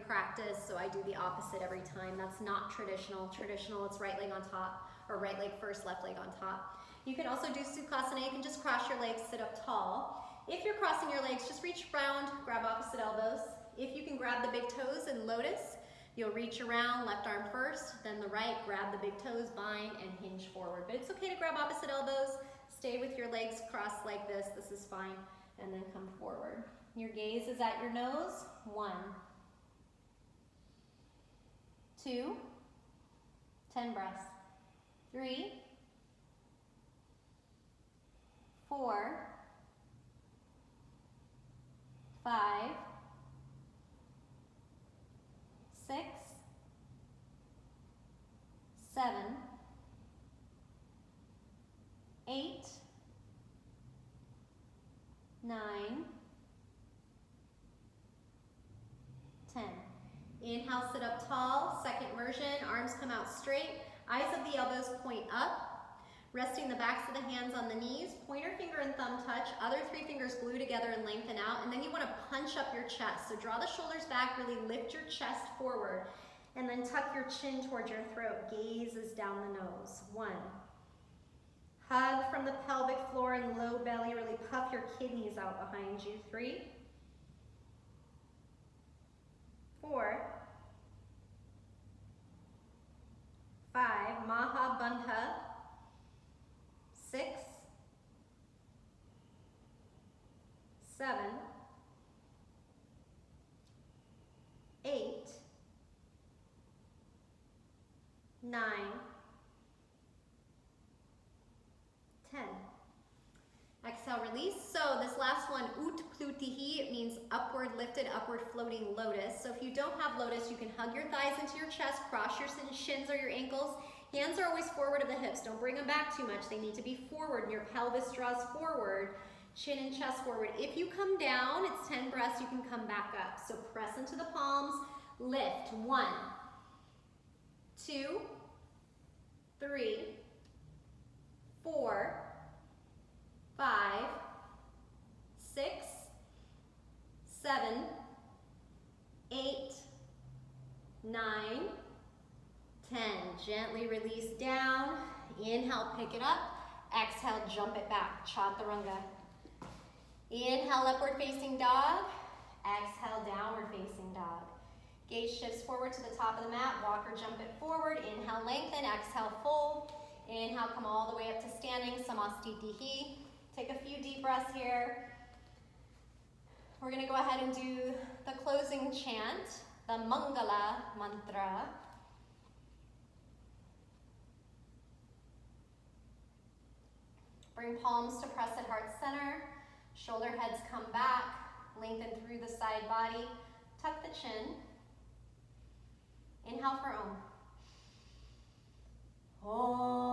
practice, so I do the opposite every time. That's not traditional. Traditional, it's right leg on top, or right leg first, left leg on top. You can also do Sukhasana. You can just cross your legs, sit up tall. If you're crossing your legs, just reach around, grab opposite elbows. If you can grab the big toes in Lotus, you'll reach around, left arm first, then the right, grab the big toes, bind, and hinge forward. But it's okay to grab opposite elbows. Stay with your legs crossed like this. This is fine. And then come forward. Your gaze is at your nose. 1, 2, 10 breaths. 3, 4, 5, 6, 7, 8, 9, 10. Inhale, sit up tall. Second version, arms come out straight. Eyes of the elbows point up. Resting the backs of the hands on the knees, pointer finger and thumb touch, other 3 fingers glue together and lengthen out, and then you want to punch up your chest. So draw the shoulders back, really lift your chest forward, and then tuck your chin towards your throat. Gaze is down the nose. 1. Hug from the pelvic floor and low belly, really puff your kidneys out behind you. 3, 4, 5, Maha Bandha. 6, 7, 8, 9, 10. Exhale, release. So this last one, Utplutihi, it means upward lifted, upward floating lotus. So if you don't have lotus, you can hug your thighs into your chest, cross your shins or your ankles. Hands are always forward of the hips. Don't bring them back too much. They need to be forward, and your pelvis draws forward, chin and chest forward. If you come down, it's 10 breaths, you can come back up. So press into the palms, lift. 1, 2, 3, 4, 5, 6, Gently release down. Inhale, pick it up. Exhale, jump it back. Chaturanga. Inhale, upward facing dog. Exhale, downward facing dog. Gaze shifts forward to the top of the mat. Walk or jump it forward. Inhale, lengthen. Exhale, fold. Inhale, come all the way up to standing. Samastitihi. Take a few deep breaths here. We're going to go ahead and do the closing chant, the Mangala mantra. Bring palms to press at heart center. Shoulder heads come back. Lengthen through the side body. Tuck the chin. Inhale for Om. Om.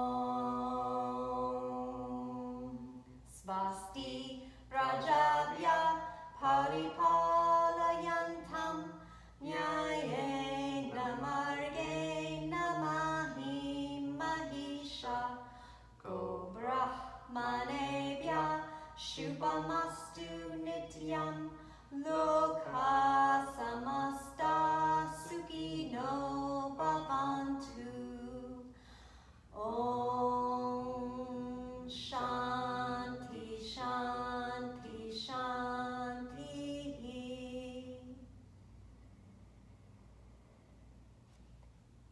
Svasti Rajabhya Paripalayantam Nyayena Margena Mahi Mahisha Go Brahmanebhya Shubhamastu Nityam Loka Samasta Sukhino Bhavantu. Om Shanti Shanti Shanti.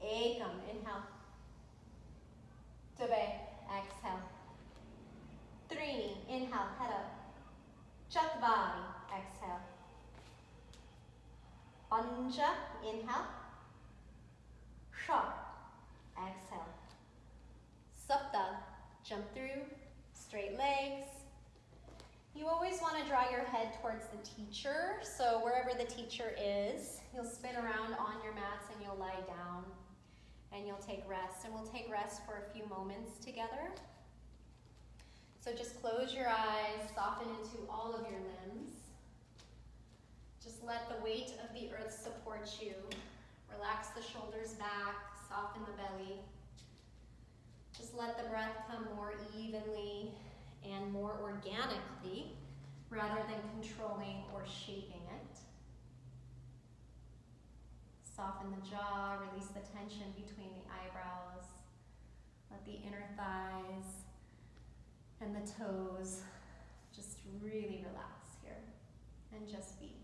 Ekam, inhale. Dve, exhale. Trini, inhale, head up. Chatvari, exhale. Panja, inhale. Shar, exhale. Sapta, jump through, straight legs. You always want to draw your head towards the teacher, so wherever the teacher is, you'll spin around on your mats and you'll lie down and you'll take rest. And we'll take rest for a few moments together. So just close your eyes, soften into all of your limbs. Just let the weight of the earth support you. Relax the shoulders back, soften the belly. Just let the breath come more evenly and more organically rather than controlling or shaping it. Soften the jaw, release the tension between the eyebrows. Let the inner thighs and the toes just really relax here and just be.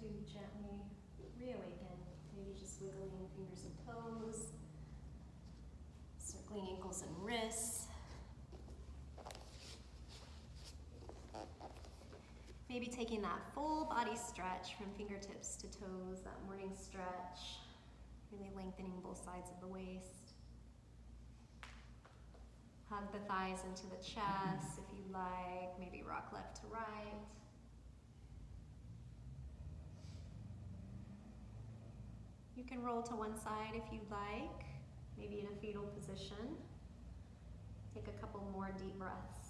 to gently reawaken. Maybe just wiggling fingers and toes, circling ankles and wrists. Maybe taking that full body stretch from fingertips to toes, that morning stretch, really lengthening both sides of the waist. Hug the thighs into the chest if you like, maybe rock left to right. You can roll to one side if you'd like, maybe in a fetal position. Take a couple more deep breaths.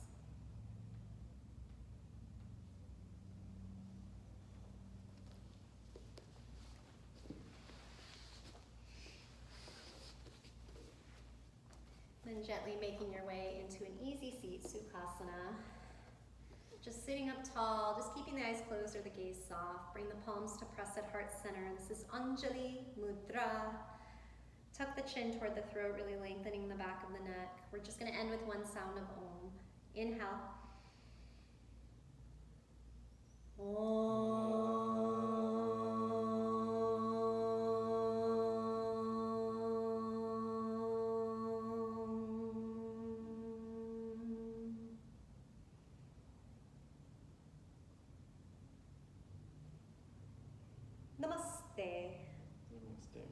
Then gently making your way into an easy seat, Sukhasana. Just sitting up tall, just keeping the eyes closed or the gaze soft. Bring the palms to press at heart center. This is Anjali Mudra. Tuck the chin toward the throat, really lengthening the back of the neck. We're just going to end with one sound of Om. Inhale. Om. Namaste. Namaste.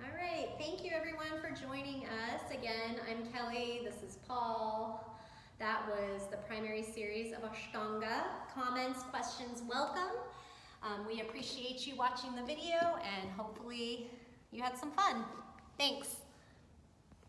All right, thank you everyone for joining us. Again, I'm Kelly, this is Paul. That was the primary series of Ashtanga. Comments, questions, welcome. We appreciate you watching the video and hopefully you had some fun. Thanks.